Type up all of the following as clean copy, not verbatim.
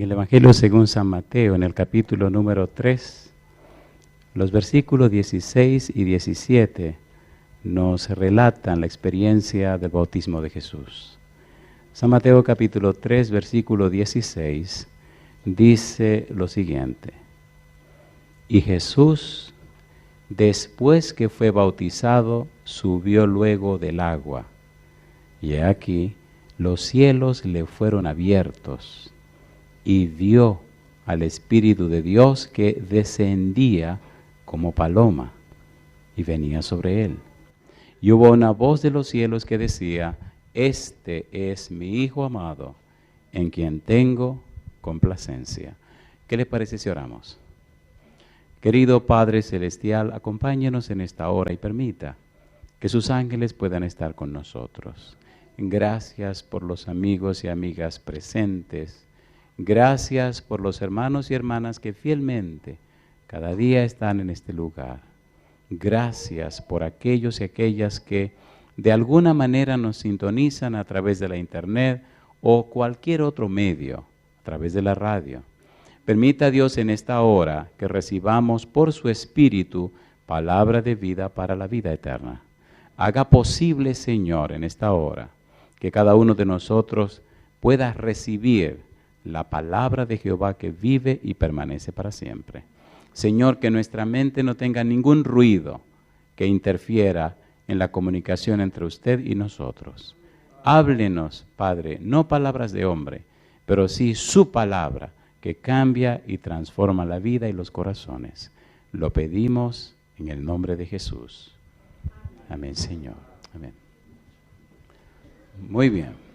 En el Evangelio según San Mateo, en el capítulo número 3, los versículos 16 y 17 nos relatan la experiencia del bautismo de Jesús. San Mateo capítulo 3, versículo 16, dice lo siguiente: Y Jesús, después que fue bautizado, subió luego del agua. Y he aquí, los cielos le fueron abiertos, y vio al Espíritu de Dios que descendía como paloma y venía sobre él. Y hubo una voz de los cielos que decía: Este es mi Hijo amado, en quien tengo complacencia. ¿Qué les parece si oramos? Querido Padre Celestial, acompáñenos en esta hora y permita que sus ángeles puedan estar con nosotros. Gracias por los amigos y amigas presentes. Gracias por los hermanos y hermanas que fielmente cada día están en este lugar. Gracias por aquellos y aquellas que de alguna manera nos sintonizan a través de la internet o cualquier otro medio, a través de la radio. Permita Dios en esta hora que recibamos por su Espíritu palabra de vida para la vida eterna. Haga posible, Señor, en esta hora, que cada uno de nosotros pueda recibir la palabra de Jehová que vive y permanece para siempre. Señor, que nuestra mente no tenga ningún ruido que interfiera en la comunicación entre usted y nosotros. Háblenos, Padre, no palabras de hombre, pero sí su palabra que cambia y transforma la vida y los corazones. Lo pedimos en el nombre de Jesús. Amén, Señor. Amén. Muy bien.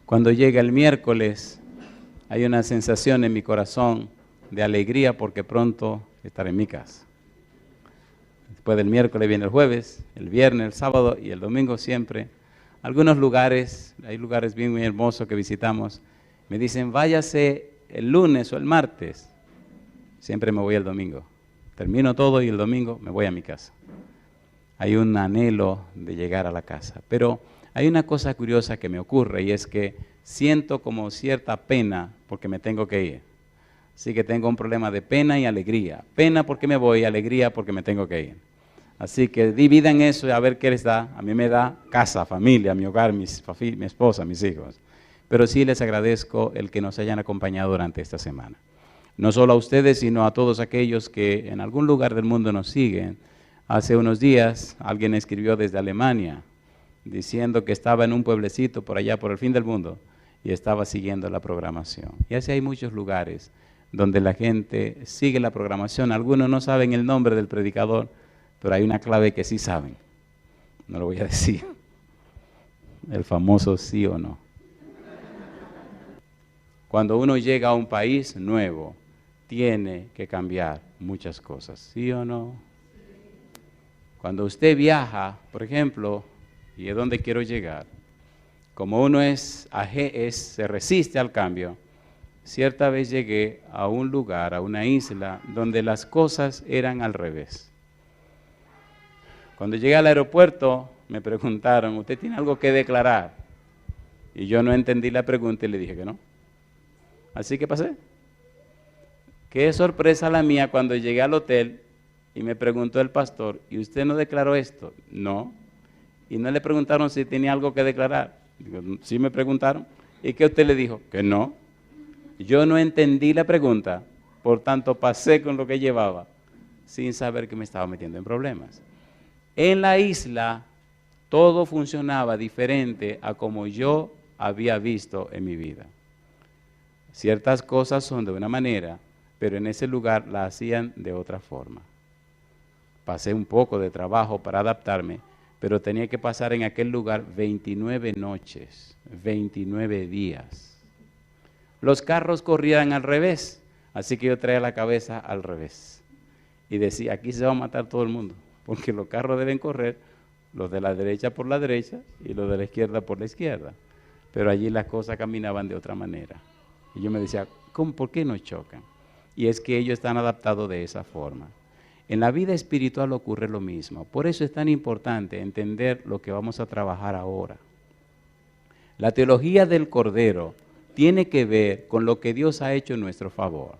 Cuando llega el miércoles, hay una sensación en mi corazón de alegría porque pronto estaré en mi casa. Después del miércoles viene el jueves, el viernes, el sábado y el domingo siempre. Algunos lugares, hay lugares bien muy hermosos que visitamos, me dicen váyase el lunes o el martes. Siempre me voy el domingo. Termino todo y el domingo me voy a mi casa. Hay un anhelo de llegar a la casa. Pero hay una cosa curiosa que me ocurre y es que siento como cierta pena porque me tengo que ir. Así que tengo un problema de pena y alegría. Pena porque me voy, alegría porque me tengo que ir. Así que dividan eso y a ver qué les da. A mí me da casa, familia, mi hogar, mi esposa, mis hijos. Pero sí les agradezco el que nos hayan acompañado durante esta semana. No solo a ustedes, sino a todos aquellos que en algún lugar del mundo nos siguen. Hace unos días alguien escribió desde Alemania diciendo que estaba en un pueblecito por allá, por el fin del mundo, y estaba siguiendo la programación. Y así hay muchos lugares donde la gente sigue la programación. Algunos no saben el nombre del predicador, pero hay una clave que sí saben. No lo voy a decir. El famoso sí o no. Cuando uno llega a un país nuevo, tiene que cambiar muchas cosas, ¿sí o no? Cuando usted viaja, por ejemplo, y es donde quiero llegar, como uno se resiste al cambio, cierta vez llegué a un lugar, a una isla, donde las cosas eran al revés. Cuando llegué al aeropuerto, me preguntaron, ¿usted tiene algo que declarar? Y yo no entendí la pregunta y le dije que no. Así que pasé. Qué sorpresa la mía cuando llegué al hotel y me preguntó el pastor, ¿y usted no declaró esto? No. Y no le preguntaron si tenía algo que declarar. Digo, sí me preguntaron. ¿Y qué usted le dijo? Que no. Yo no entendí la pregunta, por tanto pasé con lo que llevaba, sin saber que me estaba metiendo en problemas. En la isla todo funcionaba diferente a como yo había visto en mi vida. Ciertas cosas son de una manera, pero en ese lugar la hacían de otra forma. Pasé un poco de trabajo para adaptarme, pero tenía que pasar en aquel lugar 29 noches, 29 días. Los carros corrían al revés, así que yo traía la cabeza al revés. Y decía, aquí se va a matar todo el mundo, porque los carros deben correr, los de la derecha por la derecha y los de la izquierda por la izquierda. Pero allí las cosas caminaban de otra manera. Y yo me decía, ¿por qué no chocan? Y es que ellos están adaptados de esa forma. En la vida espiritual ocurre lo mismo. Por eso es tan importante entender lo que vamos a trabajar ahora. La teología del Cordero tiene que ver con lo que Dios ha hecho en nuestro favor.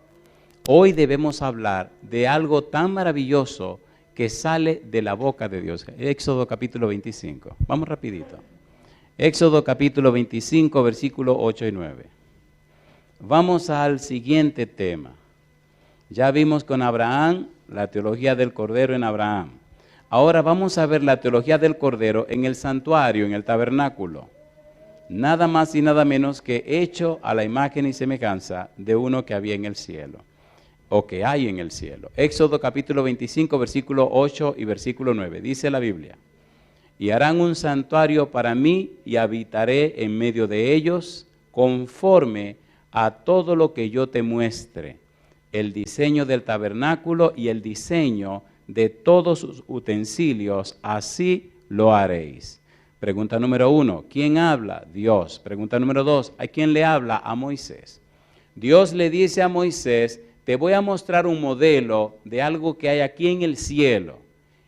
Hoy debemos hablar de algo tan maravilloso que sale de la boca de Dios. Éxodo capítulo 25. Vamos rapidito. Éxodo capítulo 25, versículos 8 y 9. Vamos al siguiente tema. Ya vimos con Abraham la teología del Cordero en Abraham. Ahora vamos a ver la teología del Cordero en el santuario, en el tabernáculo. Nada más y nada menos que hecho a la imagen y semejanza de uno que había en el cielo, o que hay en el cielo. Éxodo capítulo 25, versículo 8 y versículo 9. Dice la Biblia: y harán un santuario para mí y habitaré en medio de ellos conforme a todo lo que yo te muestre. El diseño del tabernáculo y el diseño de todos sus utensilios, así lo haréis. Pregunta número 1, ¿quién habla? Dios. Pregunta número 2, ¿a quién le habla? A Moisés. Dios le dice a Moisés: te voy a mostrar un modelo de algo que hay aquí en el cielo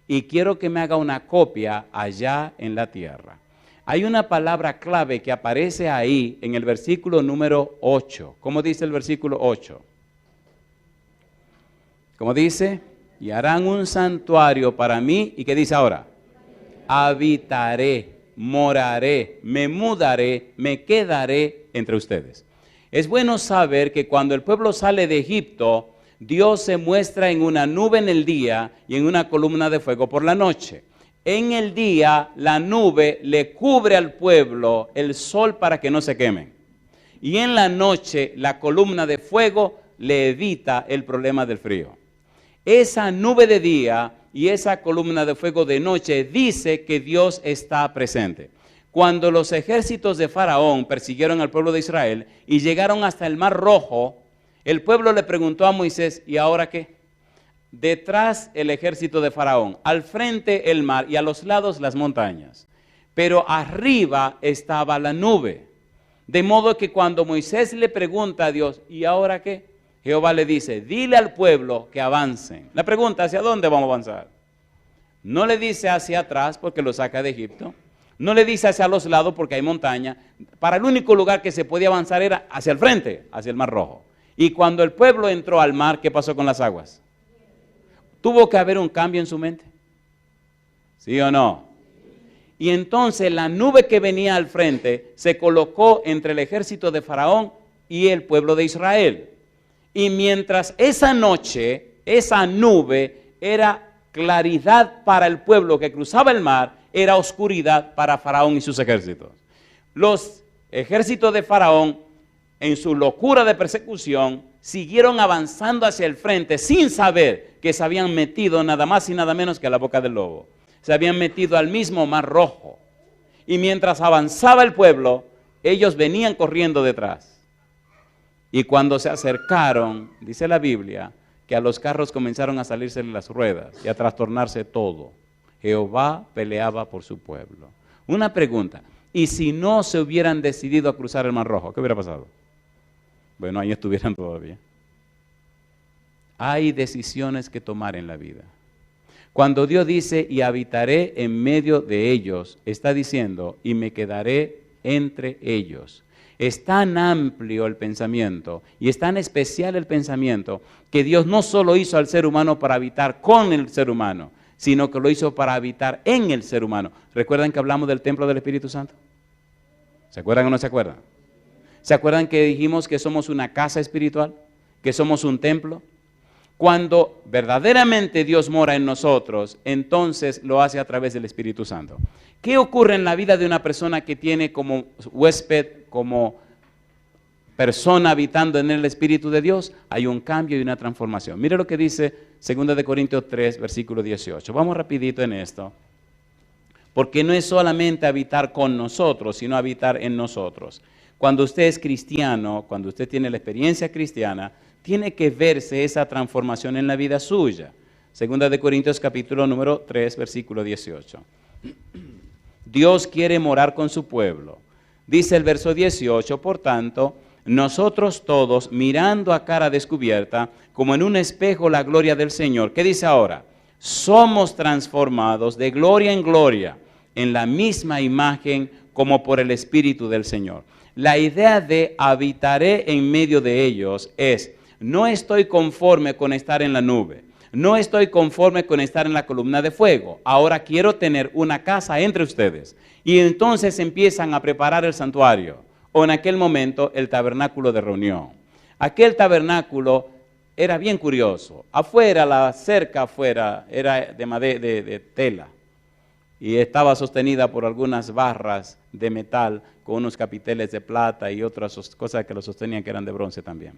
y quiero que me haga una copia allá en la tierra. Hay una palabra clave que aparece ahí en el versículo número 8. ¿Cómo dice el versículo 8? ¿Cómo dice? Y harán un santuario para mí. ¿Y qué dice ahora? Habitaré, moraré, me mudaré, me quedaré entre ustedes. Es bueno saber que cuando el pueblo sale de Egipto, Dios se muestra en una nube en el día y en una columna de fuego por la noche. En el día la nube le cubre al pueblo el sol para que no se quemen. Y en la noche la columna de fuego le evita el problema del frío. Esa nube de día y esa columna de fuego de noche dice que Dios está presente. Cuando los ejércitos de Faraón persiguieron al pueblo de Israel y llegaron hasta el Mar Rojo, el pueblo le preguntó a Moisés: ¿y ahora qué? Detrás el ejército de Faraón, al frente el mar y a los lados las montañas. Pero arriba estaba la nube. De modo que cuando Moisés le pregunta a Dios: ¿y ahora qué? Jehová le dice: dile al pueblo que avancen. La pregunta: ¿hacia dónde vamos a avanzar? No le dice hacia atrás porque lo saca de Egipto. No le dice hacia los lados porque hay montaña. Para el único lugar que se podía avanzar era hacia el frente, hacia el Mar Rojo. Y cuando el pueblo entró al mar, ¿qué pasó con las aguas? ¿Tuvo que haber un cambio en su mente? ¿Sí o no? Y entonces la nube que venía al frente se colocó entre el ejército de Faraón y el pueblo de Israel. Y mientras esa noche, esa nube era claridad para el pueblo que cruzaba el mar, era oscuridad para Faraón y sus ejércitos. Los ejércitos de Faraón, en su locura de persecución, siguieron avanzando hacia el frente sin saber que se habían metido nada más y nada menos que a la boca del lobo. Se habían metido al mismo Mar Rojo. Y mientras avanzaba el pueblo, ellos venían corriendo detrás. Y cuando se acercaron, dice la Biblia, que a los carros comenzaron a salirse las ruedas y a trastornarse todo. Jehová peleaba por su pueblo. Una pregunta: ¿y si no se hubieran decidido a cruzar el Mar Rojo? ¿Qué hubiera pasado? Bueno, ahí estuvieran todavía. Hay decisiones que tomar en la vida. Cuando Dios dice: y habitaré en medio de ellos, está diciendo: y me quedaré entre ellos. Es tan amplio el pensamiento y es tan especial el pensamiento que Dios no solo hizo al ser humano para habitar con el ser humano, sino que lo hizo para habitar en el ser humano. ¿Recuerdan que hablamos del templo del Espíritu Santo? ¿Se acuerdan o no se acuerdan? ¿Se acuerdan que dijimos que somos una casa espiritual? ¿Que somos un templo? Cuando verdaderamente Dios mora en nosotros, entonces lo hace a través del Espíritu Santo. ¿Qué ocurre en la vida de una persona que tiene como huésped, como persona habitando en el Espíritu de Dios? Hay un cambio y una transformación. Mire lo que dice 2 Corintios 3, versículo 18. Vamos rapidito en esto. Porque no es solamente habitar con nosotros, sino habitar en nosotros. Cuando usted es cristiano, cuando usted tiene la experiencia cristiana, tiene que verse esa transformación en la vida suya. 2 Corintios capítulo número 3, versículo 18. Dios quiere morar con su pueblo. Dice el verso 18, por tanto, nosotros todos, mirando a cara descubierta, como en un espejo la gloria del Señor. ¿Qué dice ahora? Somos transformados de gloria en gloria, en la misma imagen, como por el Espíritu del Señor. La idea de habitaré en medio de ellos es, no estoy conforme con estar en la nube, no estoy conforme con estar en la columna de fuego, ahora quiero tener una casa entre ustedes. Y entonces empiezan a preparar el santuario, o en aquel momento el tabernáculo de reunión. Aquel tabernáculo era bien curioso. Afuera, la cerca afuera era de tela y estaba sostenida por algunas barras de metal con unos capiteles de plata y otras cosas que lo sostenían que eran de bronce también.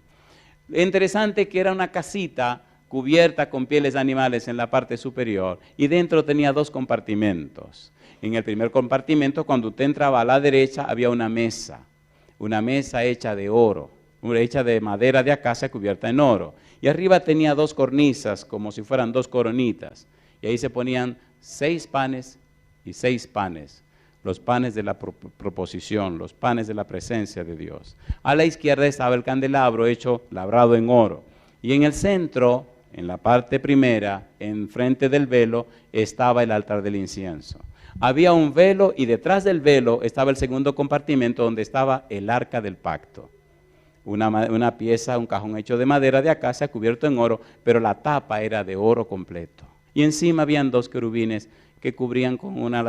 Interesante que era una casita cubierta con pieles de animales en la parte superior y dentro tenía 2 compartimentos. En el primer compartimento, cuando usted entraba a la derecha, había una mesa hecha de oro, hecha de madera de acacia cubierta en oro. Y arriba tenía 2 cornisas, como si fueran 2 coronitas. Y ahí se ponían 6 panes y 6 panes. Los panes de la proposición, los panes de la presencia de Dios. A la izquierda estaba el candelabro labrado en oro. Y en el centro, en la parte primera, enfrente del velo, estaba el altar del incienso. Había un velo y detrás del velo estaba el segundo compartimento donde estaba el arca del pacto. Una pieza, un cajón hecho de madera de acacia cubierto en oro, pero la tapa era de oro completo. Y encima habían 2 querubines que cubrían con una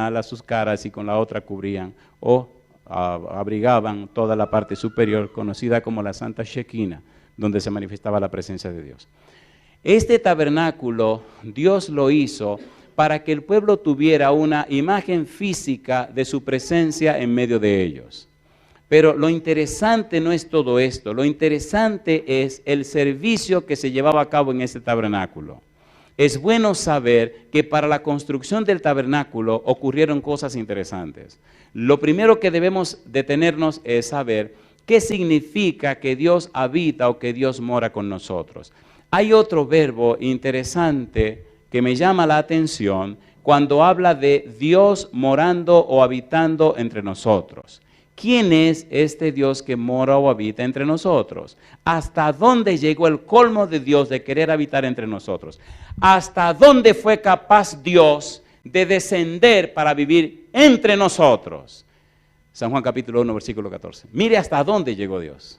ala sus caras y con la otra cubrían o abrigaban toda la parte superior, conocida como la Santa Shekinah, donde se manifestaba la presencia de Dios. Este tabernáculo Dios lo hizo para que el pueblo tuviera una imagen física de su presencia en medio de ellos. Pero lo interesante no es todo esto, lo interesante es el servicio que se llevaba a cabo en este tabernáculo. Es bueno saber que para la construcción del tabernáculo ocurrieron cosas interesantes. Lo primero que debemos detenernos es saber qué significa que Dios habita o que Dios mora con nosotros. Hay otro verbo interesante que me llama la atención cuando habla de Dios morando o habitando entre nosotros. ¿Quién es este Dios que mora o habita entre nosotros? ¿Hasta dónde llegó el colmo de Dios de querer habitar entre nosotros? ¿Hasta dónde fue capaz Dios de descender para vivir entre nosotros? San Juan capítulo 1, versículo 14. Mire hasta dónde llegó Dios.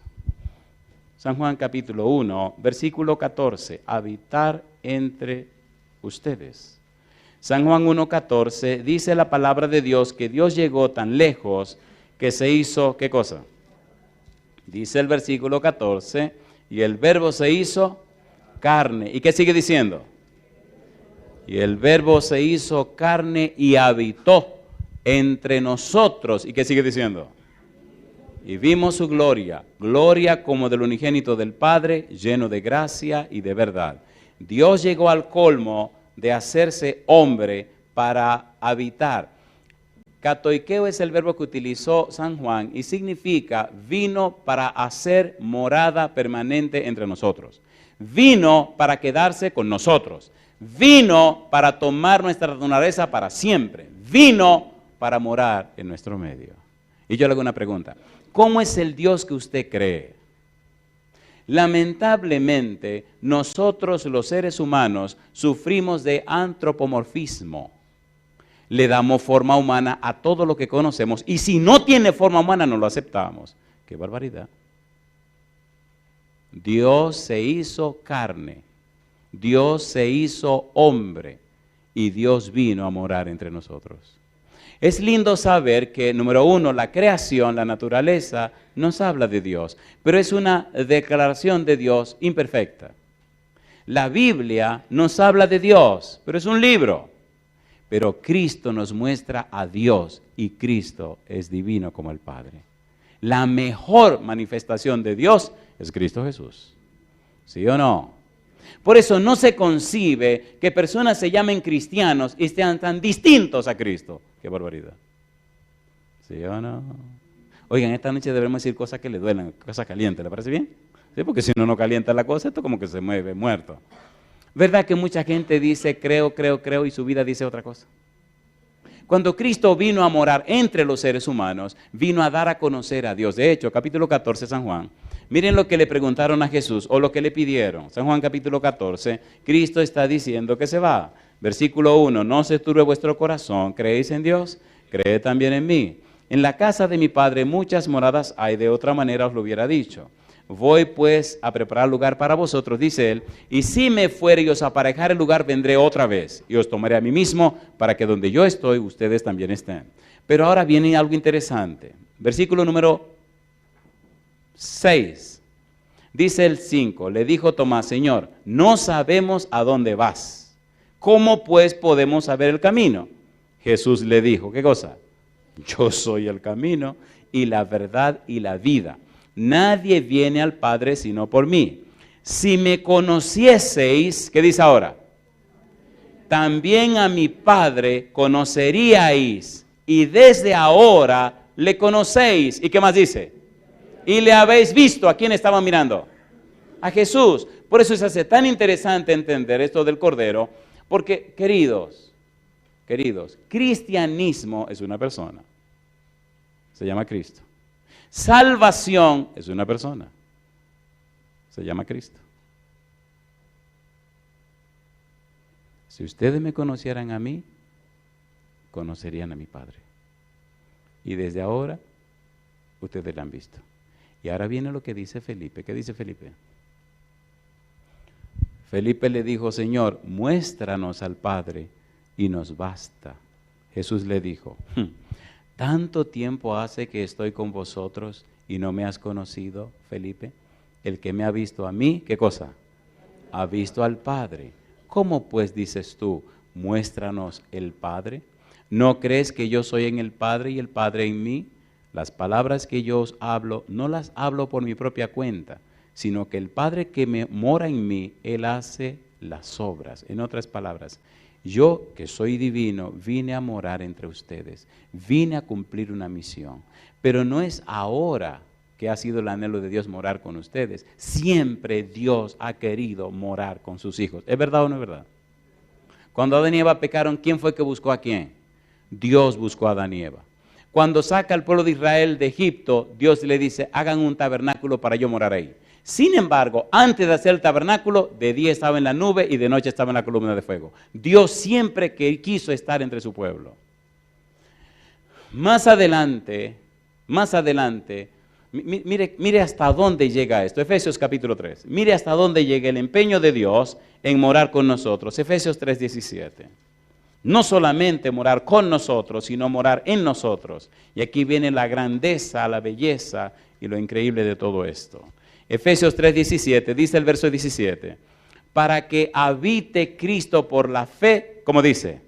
San Juan capítulo 1, versículo 14. Habitar entre ustedes. San Juan 1, 14 dice la palabra de Dios que Dios llegó tan lejos que se hizo, ¿qué cosa? Dice el versículo 14, y el verbo se hizo carne. ¿Y qué sigue diciendo? Y el verbo se hizo carne y habitó entre nosotros. ¿Y qué sigue diciendo? Y vimos su gloria, gloria como del unigénito del Padre, lleno de gracia y de verdad. Dios llegó al colmo de hacerse hombre para habitar. Katoikeo es el verbo que utilizó San Juan y significa vino para hacer morada permanente entre nosotros. Vino para quedarse con nosotros. Vino para tomar nuestra naturaleza para siempre. Vino para morar en nuestro medio. Y yo le hago una pregunta. ¿Cómo es el Dios que usted cree? Lamentablemente, nosotros los seres humanos sufrimos de antropomorfismo. Le damos forma humana a todo lo que conocemos y si no tiene forma humana no lo aceptamos. ¡Qué barbaridad! Dios se hizo carne, Dios se hizo hombre y Dios vino a morar entre nosotros. Es lindo saber que, número 1, la creación, la naturaleza, nos habla de Dios, pero es una declaración de Dios imperfecta. La Biblia nos habla de Dios, pero es un libro. Pero Cristo nos muestra a Dios y Cristo es divino como el Padre. La mejor manifestación de Dios es Cristo Jesús. ¿Sí o no? Por eso no se concibe que personas se llamen cristianos y sean tan distintos a Cristo. ¡Qué barbaridad! ¿Sí o no? Oigan, esta noche debemos decir cosas que le duelen, cosas calientes, ¿le parece bien? Sí, porque si no calienta la cosa, esto como que se mueve muerto. ¿Verdad que mucha gente dice creo y su vida dice otra cosa? Cuando Cristo vino a morar entre los seres humanos, vino a dar a conocer a Dios. De hecho, capítulo 14, San Juan, miren lo que le preguntaron a Jesús o lo que le pidieron. San Juan capítulo 14, Cristo está diciendo que se va. Versículo 1, no se turbe vuestro corazón, ¿creéis en Dios? cree también en mí. En la casa de mi Padre muchas moradas hay, de otra manera os lo hubiera dicho. Voy pues a preparar lugar para vosotros, dice él, y si me fuere y os aparejare el lugar, vendré otra vez, y os tomaré a mí mismo, para que donde yo estoy, ustedes también estén. Pero ahora viene algo interesante. Versículo número 6. Dice el 5, le dijo Tomás, Señor, no sabemos a dónde vas. ¿Cómo pues podemos saber el camino? Jesús le dijo, ¿qué cosa? Yo soy el camino y la verdad y la vida. Nadie viene al Padre sino por mí. Si me conocieseis, ¿qué dice ahora? También a mi Padre conoceríais, y desde ahora le conocéis. ¿Y qué más dice? Y le habéis visto. ¿A quién estaban mirando? A Jesús. Por eso se hace tan interesante entender esto del Cordero, porque, queridos, cristianismo es una persona. Se llama Cristo. Salvación es una persona. Se llama Cristo. Si ustedes me conocieran a mí, conocerían a mi Padre. Y desde ahora, ustedes la han visto. Y ahora viene lo que dice Felipe. ¿Qué dice Felipe? Felipe le dijo, Señor, muéstranos al Padre y nos basta. Jesús le dijo, ¿tanto tiempo hace que estoy con vosotros y no me has conocido, Felipe? El que me ha visto a mí, ¿qué cosa? Ha visto al Padre. ¿Cómo pues dices tú, muéstranos el Padre? ¿No crees que yo soy en el Padre y el Padre en mí? Las palabras que yo os hablo, no las hablo por mi propia cuenta, sino que el Padre que me mora en mí, Él hace las obras. En otras palabras, yo que soy divino, vine a morar entre ustedes, vine a cumplir una misión, pero no es ahora que ha sido el anhelo de Dios morar con ustedes. Siempre Dios ha querido morar con sus hijos. ¿Es verdad o no es verdad? Cuando Adán y Eva pecaron, ¿quién fue que buscó a quién? Dios buscó a Adán y Eva. Cuando saca al pueblo de Israel de Egipto, Dios le dice, hagan un tabernáculo para yo morar ahí. Sin embargo, antes de hacer el tabernáculo, de día estaba en la nube y de noche estaba en la columna de fuego. Dios siempre quiso estar entre su pueblo. Más adelante, mire hasta dónde llega esto. Efesios capítulo 3. Mire hasta dónde llega el empeño de Dios en morar con nosotros. Efesios 3:17. No solamente morar con nosotros, sino morar en nosotros. Y aquí viene la grandeza, la belleza y lo increíble de todo esto. Efesios 3:17, dice el verso 17, para que habite Cristo por la fe, ¿cómo dice?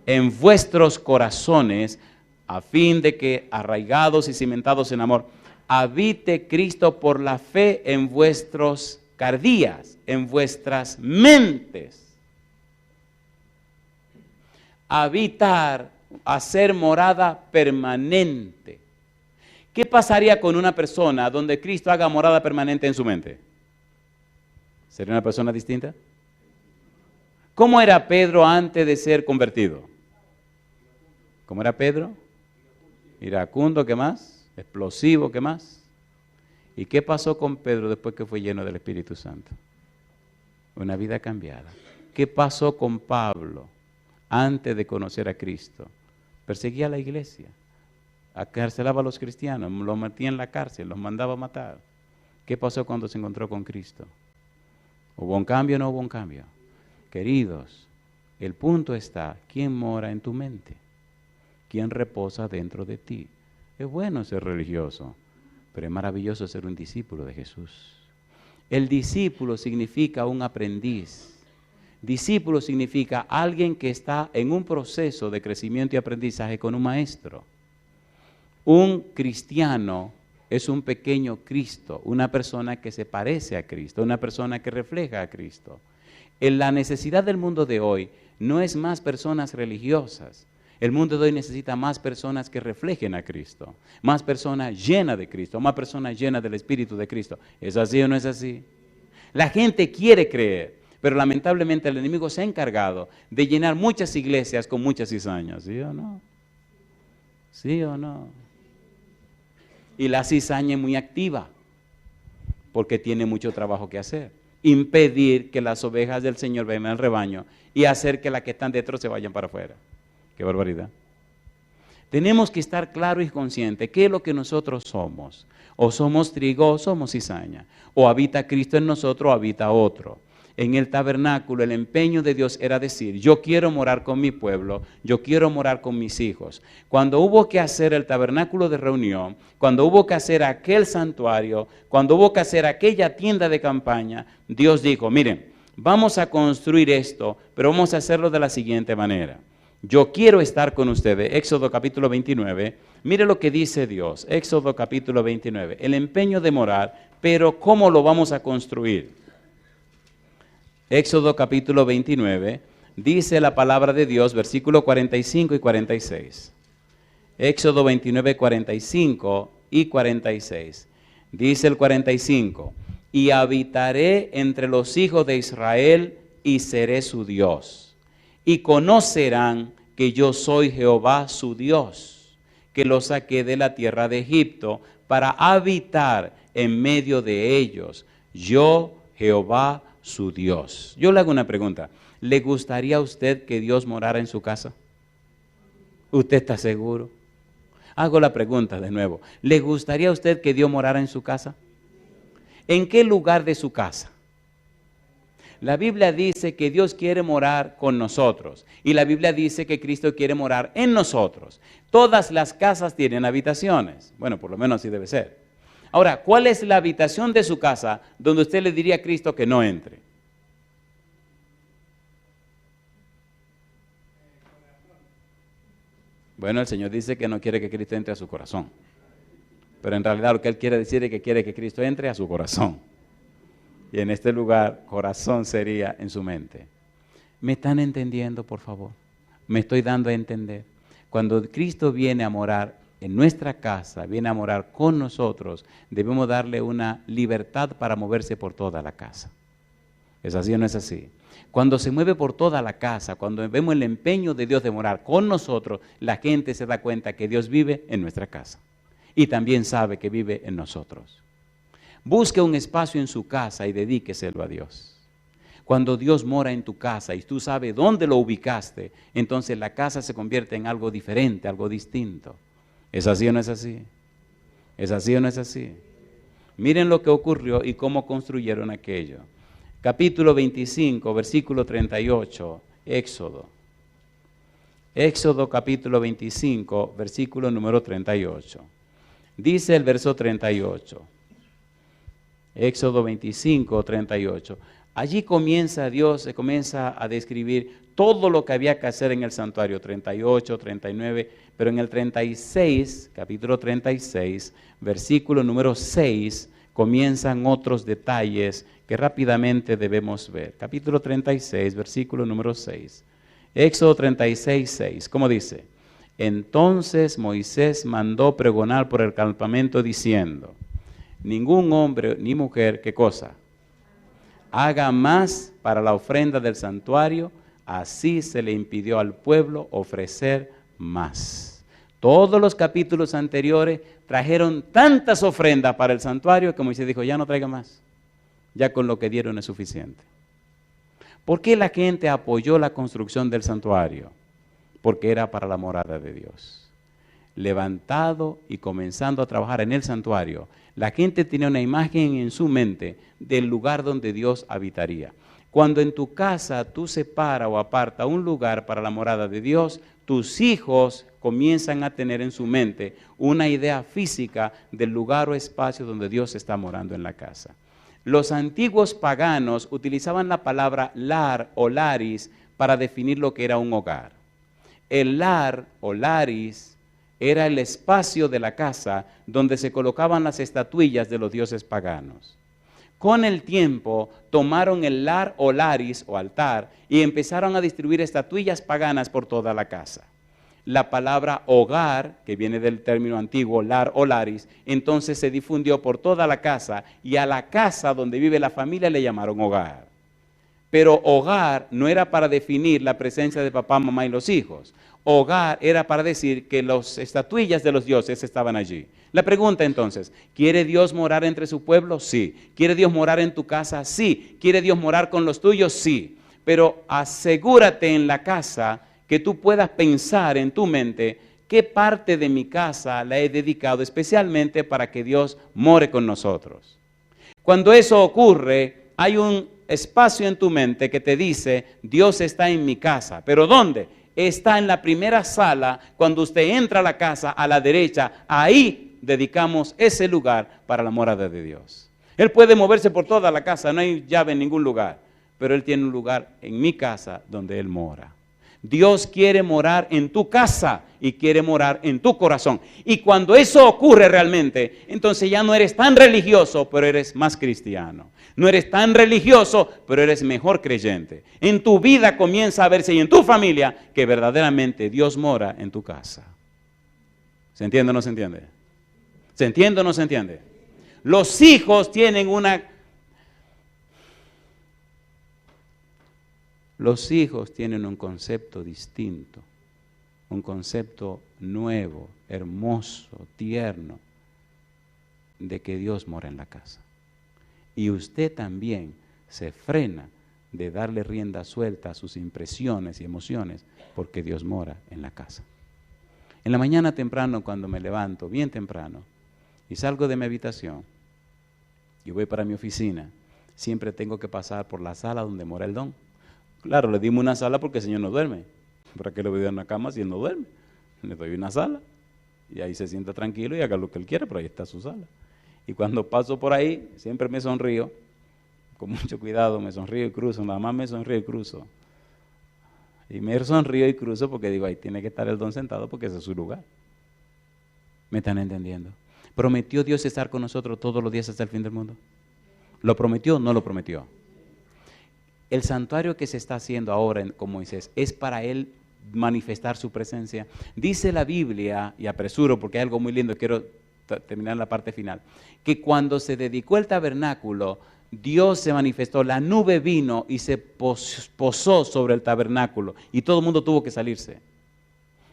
En vuestros corazones, a fin de que, arraigados y cimentados en amor, habite Cristo por la fe en vuestros cardías, en vuestras mentes. Habitar, hacer morada permanente. ¿Qué pasaría con una persona donde Cristo haga morada permanente en su mente? ¿Sería una persona distinta? ¿Cómo era Pedro antes de ser convertido? ¿Cómo era Pedro? Iracundo, ¿qué más? Explosivo, ¿qué más? ¿Y qué pasó con Pedro después que fue lleno del Espíritu Santo? Una vida cambiada. ¿Qué pasó con Pablo antes de conocer a Cristo? Perseguía a la iglesia, acarcelaba a los cristianos, los metía en la cárcel, los mandaba a matar. ¿Qué pasó cuando se encontró con Cristo? ¿Hubo un cambio o no hubo un cambio? Queridos, el punto está, ¿quién mora en tu mente? ¿Quién reposa dentro de ti? Es bueno ser religioso, pero es maravilloso ser un discípulo de Jesús. El discípulo significa un aprendiz. Discípulo significa alguien que está en un proceso de crecimiento y aprendizaje con un maestro. Un cristiano es un pequeño Cristo, una persona que se parece a Cristo, una persona que refleja a Cristo. En la necesidad del mundo de hoy no es más personas religiosas. El mundo de hoy necesita más personas que reflejen a Cristo, más personas llenas de Cristo, más personas llenas del Espíritu de Cristo. ¿Es así o no es así? La gente quiere creer, pero lamentablemente el enemigo se ha encargado de llenar muchas iglesias con muchas cizañas. ¿Sí o no? ¿Sí o no? Y la cizaña es muy activa, porque tiene mucho trabajo que hacer. Impedir que las ovejas del Señor vengan al rebaño y hacer que las que están dentro se vayan para afuera. ¡Qué barbaridad! Tenemos que estar claros y conscientes qué es lo que nosotros somos. O somos trigo o somos cizaña. O habita Cristo en nosotros o habita otro. En el tabernáculo el empeño de Dios era decir, yo quiero morar con mi pueblo, yo quiero morar con mis hijos. Cuando hubo que hacer el tabernáculo de reunión, cuando hubo que hacer aquel santuario, cuando hubo que hacer aquella tienda de campaña, Dios dijo, miren, vamos a construir esto, pero vamos a hacerlo de la siguiente manera. Yo quiero estar con ustedes. Éxodo capítulo 29, mire lo que dice Dios. Éxodo capítulo 29, el empeño de morar, pero ¿cómo lo vamos a construir? Éxodo capítulo 29, dice la palabra de Dios, versículos 45 y 46. Éxodo 29, 45 y 46. Dice el 45, y habitaré entre los hijos de Israel y seré su Dios. Y conocerán que yo soy Jehová su Dios, que los saqué de la tierra de Egipto para habitar en medio de ellos. Yo, Jehová, su Dios. Yo le hago una pregunta. ¿Le gustaría a usted que Dios morara en su casa? ¿Usted está seguro? Hago la pregunta de nuevo. ¿Le gustaría a usted que Dios morara en su casa? ¿En qué lugar de su casa? La Biblia dice que Dios quiere morar con nosotros. Y la Biblia dice que Cristo quiere morar en nosotros. Todas las casas tienen habitaciones. Bueno, por lo menos así debe ser. Ahora, ¿cuál es la habitación de su casa donde usted le diría a Cristo que no entre? Bueno, el Señor dice que no quiere que Cristo entre a su corazón. Pero en realidad lo que Él quiere decir es que quiere que Cristo entre a su corazón. Y en este lugar, corazón sería en su mente. ¿Me están entendiendo, por favor? Me estoy dando a entender. Cuando Cristo viene a morar en nuestra casa, viene a morar con nosotros, debemos darle una libertad para moverse por toda la casa. ¿Es así o no es así? Cuando se mueve por toda la casa, cuando vemos el empeño de Dios de morar con nosotros, la gente se da cuenta que Dios vive en nuestra casa y también sabe que vive en nosotros. Busque un espacio en su casa y dedíqueselo a Dios. Cuando Dios mora en tu casa y tú sabes dónde lo ubicaste, entonces la casa se convierte en algo diferente, algo distinto. ¿Es así o no es así? ¿Es así o no es así? Miren lo que ocurrió y cómo construyeron aquello. Capítulo 25, versículo 38, Éxodo. Éxodo capítulo 25, versículo número 38. Dice el verso 38. Éxodo 25, 38. Allí comienza Dios, se comienza a describir todo lo que había que hacer en el santuario, 38, 39, pero en el 36, capítulo 36, versículo número 6, comienzan otros detalles que rápidamente debemos ver. Capítulo 36, versículo número 6. Éxodo 36, 6, ¿cómo dice? Entonces Moisés mandó pregonar por el campamento diciendo, ningún hombre ni mujer, ¿qué cosa? Haga más para la ofrenda del santuario, así se le impidió al pueblo ofrecer más. Todos los capítulos anteriores trajeron tantas ofrendas para el santuario que Moisés dijo, ya no traiga más, ya con lo que dieron es suficiente. ¿Por qué la gente apoyó la construcción del santuario? Porque era para la morada de Dios. Levantado y comenzando a trabajar en el santuario, la gente tenía una imagen en su mente del lugar donde Dios habitaría. Cuando en tu casa tú separas o apartas un lugar para la morada de Dios, tus hijos comienzan a tener en su mente una idea física del lugar o espacio donde Dios está morando en la casa. Los antiguos paganos utilizaban la palabra lar o laris para definir lo que era un hogar. El lar o laris era el espacio de la casa donde se colocaban las estatuillas de los dioses paganos. Con el tiempo tomaron el lar o laris o altar y empezaron a distribuir estatuillas paganas por toda la casa. La palabra hogar, que viene del término antiguo lar o laris, entonces se difundió por toda la casa y a la casa donde vive la familia le llamaron hogar. Pero hogar no era para definir la presencia de papá, mamá y los hijos. Hogar era para decir que las estatuillas de los dioses estaban allí. La pregunta entonces, ¿quiere Dios morar entre su pueblo? Sí. ¿Quiere Dios morar en tu casa? Sí. ¿Quiere Dios morar con los tuyos? Sí. Pero asegúrate en la casa que tú puedas pensar en tu mente ¿Qué parte de mi casa la he dedicado especialmente para que Dios more con nosotros? Cuando eso ocurre, hay un espacio en tu mente que te dice, Dios está en mi casa. ¿Pero dónde? Está en la primera sala. Cuando usted entra a la casa, a la derecha, ahí dedicamos ese lugar para la morada de Dios. Él puede moverse por toda la casa, no hay llave en ningún lugar, pero Él tiene un lugar en mi casa donde Él mora. Dios quiere morar en tu casa y quiere morar en tu corazón. Y cuando eso ocurre realmente, entonces ya no eres tan religioso, pero eres más cristiano. No eres tan religioso, pero eres mejor creyente. En tu vida comienza a verse y en tu familia que verdaderamente Dios mora en tu casa. ¿Se entiende o no se entiende? ¿Se entiende o no se entiende? Los hijos tienen un concepto distinto, un concepto nuevo, hermoso, tierno, de que Dios mora en la casa. Y usted también se frena de darle rienda suelta a sus impresiones y emociones, porque Dios mora en la casa. En la mañana temprano, cuando me levanto, bien temprano, y salgo de mi habitación, y voy para mi oficina, siempre tengo que pasar por la sala donde mora el don. Claro, le dimos una sala porque el Señor no duerme. ¿Para qué le voy a dar una cama si Él no duerme? Le doy una sala y ahí se sienta tranquilo y haga lo que Él quiera, pero ahí está su sala. Y cuando paso por ahí, siempre me sonrío, con mucho cuidado, me sonrío y cruzo, nada más me sonrío y cruzo. Y me sonrío y cruzo porque digo, ahí tiene que estar el don sentado porque ese es su lugar. ¿Me están entendiendo? ¿Prometió Dios estar con nosotros todos los días hasta el fin del mundo? ¿Lo prometió o no lo prometió? El santuario que se está haciendo ahora con Moisés es para Él manifestar su presencia. Dice la Biblia, y apresuro porque hay algo muy lindo, quiero terminar la parte final, que cuando se dedicó el tabernáculo, Dios se manifestó, la nube vino y se posó sobre el tabernáculo y todo el mundo tuvo que salirse.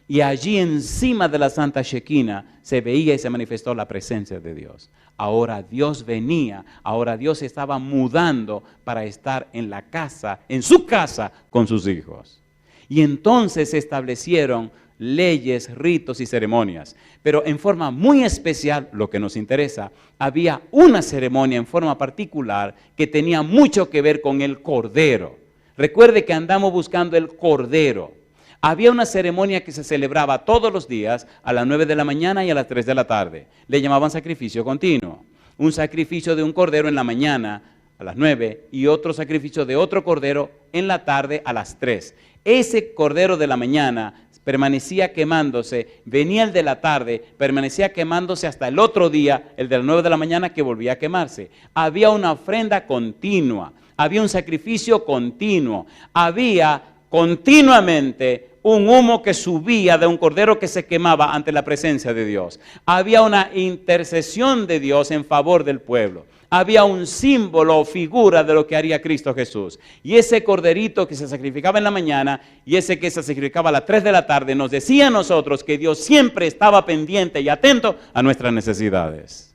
Y allí encima de la Santa Shekinah se veía y se manifestó la presencia de Dios. Ahora Dios venía, ahora Dios estaba mudando para estar en la casa, en su casa, con sus hijos. Y entonces se establecieron leyes, ritos y ceremonias. Pero en forma muy especial, lo que nos interesa, había una ceremonia en forma particular que tenía mucho que ver con el Cordero. Recuerde que andamos buscando el Cordero. Había una ceremonia que se celebraba todos los días a las 9 de la mañana y a las 3 de la tarde. Le llamaban sacrificio continuo. Un sacrificio de un cordero en la mañana a las 9 y otro sacrificio de otro cordero en la tarde a las 3. Ese cordero de la mañana permanecía quemándose, venía el de la tarde, permanecía quemándose hasta el otro día, el de las 9 de la mañana que volvía a quemarse. Había una ofrenda continua, había un sacrificio continuo, había continuamente un humo que subía de un cordero que se quemaba ante la presencia de Dios. Había una intercesión de Dios en favor del pueblo. Había un símbolo o figura de lo que haría Cristo Jesús. Y ese corderito que se sacrificaba en la mañana y ese que se sacrificaba a las 3 de la tarde nos decía a nosotros que Dios siempre estaba pendiente y atento a nuestras necesidades.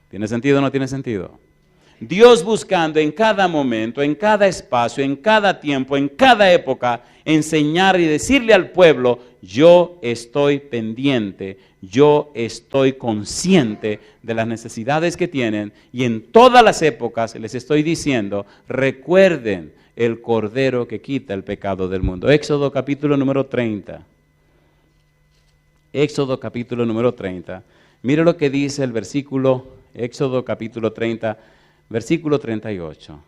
¿Tiene sentido o no tiene sentido? Dios buscando en cada momento, en cada espacio, en cada tiempo, en cada época, enseñar y decirle al pueblo, yo estoy pendiente, yo estoy consciente de las necesidades que tienen y en todas las épocas les estoy diciendo, recuerden el Cordero que quita el pecado del mundo. Éxodo capítulo número 30. Éxodo capítulo número 30. Mire lo que dice el versículo, Éxodo capítulo 30, versículo 38.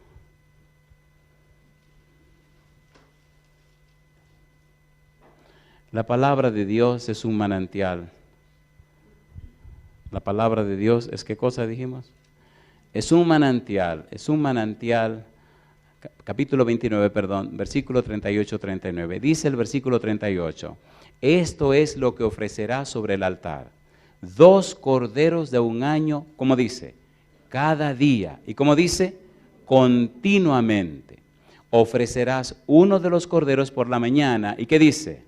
La palabra de Dios es un manantial. La palabra de Dios es, ¿qué cosa dijimos? Es un manantial, capítulo 29, versículo 38-39. Dice el versículo 38, esto es lo que ofrecerá sobre el altar. 2 corderos de un año, como dice, cada día. Y como dice, continuamente. Ofrecerás uno de los corderos por la mañana. ¿Y qué dice?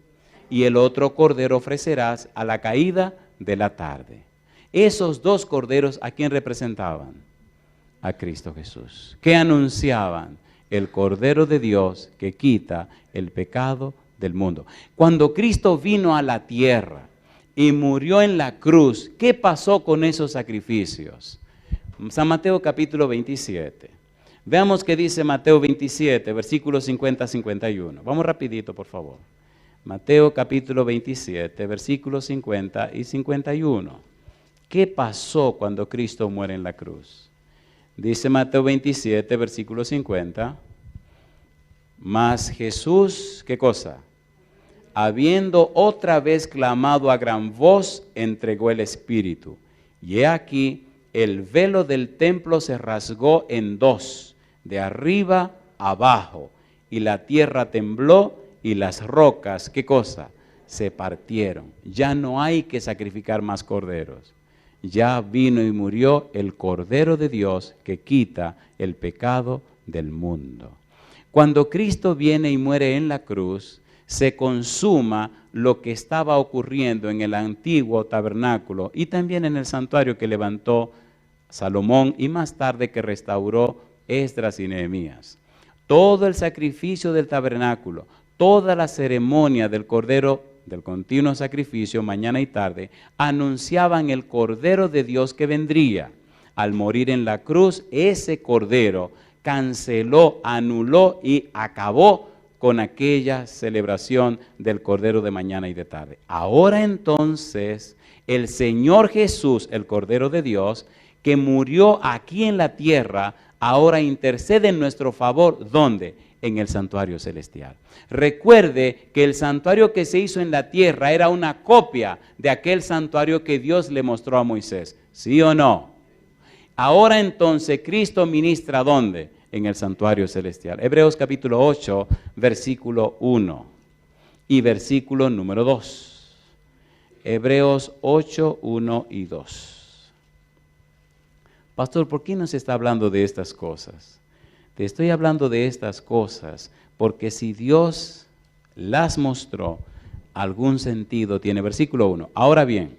Y el otro cordero ofrecerás a la caída de la tarde. Esos 2 corderos, ¿a quién representaban? A Cristo Jesús. ¿Qué anunciaban? El Cordero de Dios que quita el pecado del mundo. Cuando Cristo vino a la tierra, y murió en la cruz. ¿Qué pasó con esos sacrificios? San Mateo capítulo 27. Veamos qué dice Mateo 27, versículos 50 a 51. Vamos rapidito, por favor. Mateo capítulo 27, versículos 50 y 51. ¿Qué pasó cuando Cristo muere en la cruz? Dice Mateo 27, versículo 50. Mas Jesús, ¿qué cosa? Habiendo otra vez clamado a gran voz, entregó el Espíritu. Y he aquí, el velo del templo se rasgó en dos, de arriba abajo, y la tierra tembló y las rocas, ¿qué cosa? Se partieron. Ya no hay que sacrificar más corderos. Ya vino y murió el Cordero de Dios que quita el pecado del mundo. Cuando Cristo viene y muere en la cruz, se consuma lo que estaba ocurriendo en el antiguo tabernáculo y también en el santuario que levantó Salomón y más tarde que restauró Esdras y Nehemías. Todo el sacrificio del tabernáculo, toda la ceremonia del Cordero, del continuo sacrificio, mañana y tarde, anunciaban el Cordero de Dios que vendría. Al morir en la cruz, ese Cordero canceló, anuló y acabó con aquella celebración del Cordero de mañana y de tarde. Ahora entonces, el Señor Jesús, el Cordero de Dios, que murió aquí en la tierra, ahora intercede en nuestro favor. ¿Dónde? En el santuario celestial. Recuerde que el santuario que se hizo en la tierra era una copia de aquel santuario que Dios le mostró a Moisés. ¿Sí o no? Ahora entonces Cristo ministra ¿dónde? En el santuario celestial. Hebreos capítulo 8, versículo 1 y versículo número 2. Hebreos 8, 1 y 2. Pastor, ¿por qué nos está hablando de estas cosas? Te estoy hablando de estas cosas porque si Dios las mostró, algún sentido tiene. Versículo 1. Ahora bien,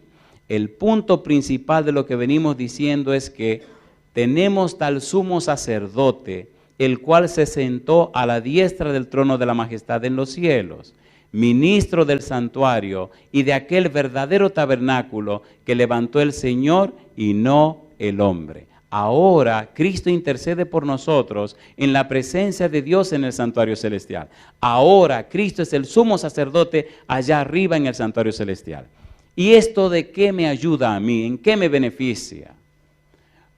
el punto principal de lo que venimos diciendo es que tenemos tal sumo sacerdote, el cual se sentó a la diestra del trono de la majestad en los cielos, ministro del santuario y de aquel verdadero tabernáculo que levantó el Señor y no el hombre. Ahora Cristo intercede por nosotros en la presencia de Dios en el santuario celestial. Ahora Cristo es el sumo sacerdote allá arriba en el santuario celestial. ¿Y esto de qué me ayuda a mí? ¿En qué me beneficia?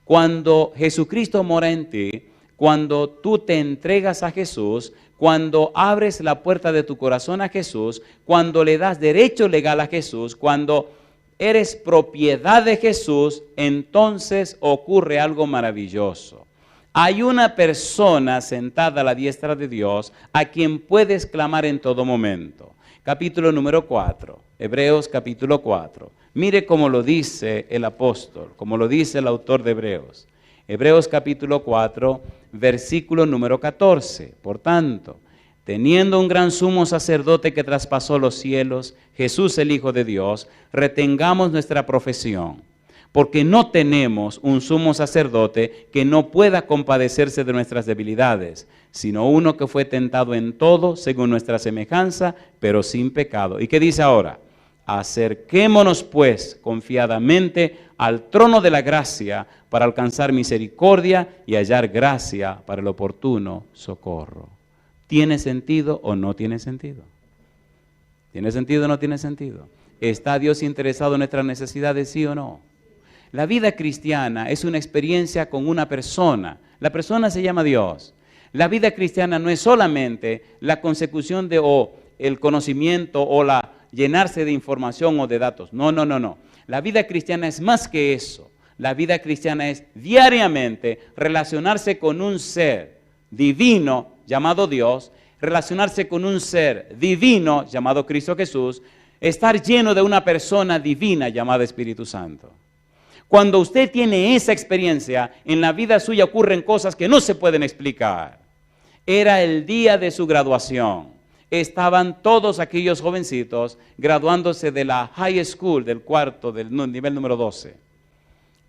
Cuando Jesucristo mora en ti, cuando tú te entregas a Jesús, cuando abres la puerta de tu corazón a Jesús, cuando le das derecho legal a Jesús, cuando eres propiedad de Jesús, entonces ocurre algo maravilloso. Hay una persona sentada a la diestra de Dios a quien puedes clamar en todo momento. Capítulo número 4, Hebreos capítulo 4. Mire cómo lo dice el apóstol, como lo dice el autor de Hebreos. Hebreos capítulo 4, versículo número 14. Por tanto, teniendo un gran sumo sacerdote que traspasó los cielos, Jesús el Hijo de Dios, retengamos nuestra profesión, porque no tenemos un sumo sacerdote que no pueda compadecerse de nuestras debilidades, sino uno que fue tentado en todo según nuestra semejanza, pero sin pecado. ¿Y qué dice ahora? Acerquémonos pues confiadamente al trono de la gracia para alcanzar misericordia y hallar gracia para el oportuno socorro. ¿Tiene sentido o no tiene sentido? ¿Tiene sentido o no tiene sentido? ¿Está Dios interesado en nuestras necesidades, sí o no? La vida cristiana es una experiencia con una persona. La persona se llama Dios. La vida cristiana no es solamente la consecución de el conocimiento o la llenarse de información o de datos. No. La vida cristiana es más que eso. La vida cristiana es diariamente relacionarse con un ser divino llamado Dios, relacionarse con un ser divino llamado Cristo Jesús, estar lleno de una persona divina llamada Espíritu Santo. Cuando usted tiene esa experiencia, en la vida suya ocurren cosas que no se pueden explicar. Era el día de su graduación. Estaban todos aquellos jovencitos graduándose de la high school, del cuarto, del nivel número 12.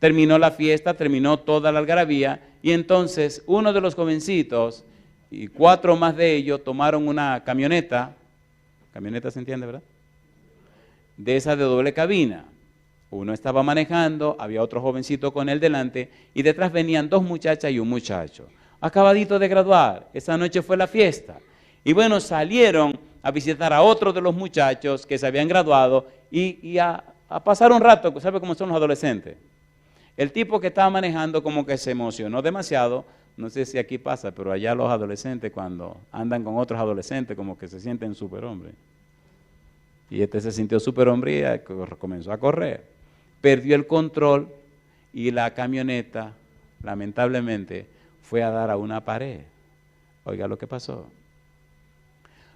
Terminó la fiesta, terminó toda la algarabía, y entonces uno de los jovencitos y 4 más de ellos tomaron una camioneta. Camioneta se entiende, ¿verdad? de esa de doble cabina. Uno estaba manejando, había otro jovencito con él delante y detrás venían 2 muchachas y un muchacho. Acabadito de graduar, esa noche fue la fiesta. Y bueno, salieron a visitar a otro de los muchachos que se habían graduado y a pasar un rato. ¿Sabe cómo son los adolescentes? El tipo que estaba manejando como que se emocionó demasiado. No sé si aquí pasa, pero allá los adolescentes cuando andan con otros adolescentes como que se sienten superhombres. Y este se sintió superhombre y comenzó a correr. Perdió el control y la camioneta, lamentablemente, fue a dar a una pared. Oiga lo que pasó.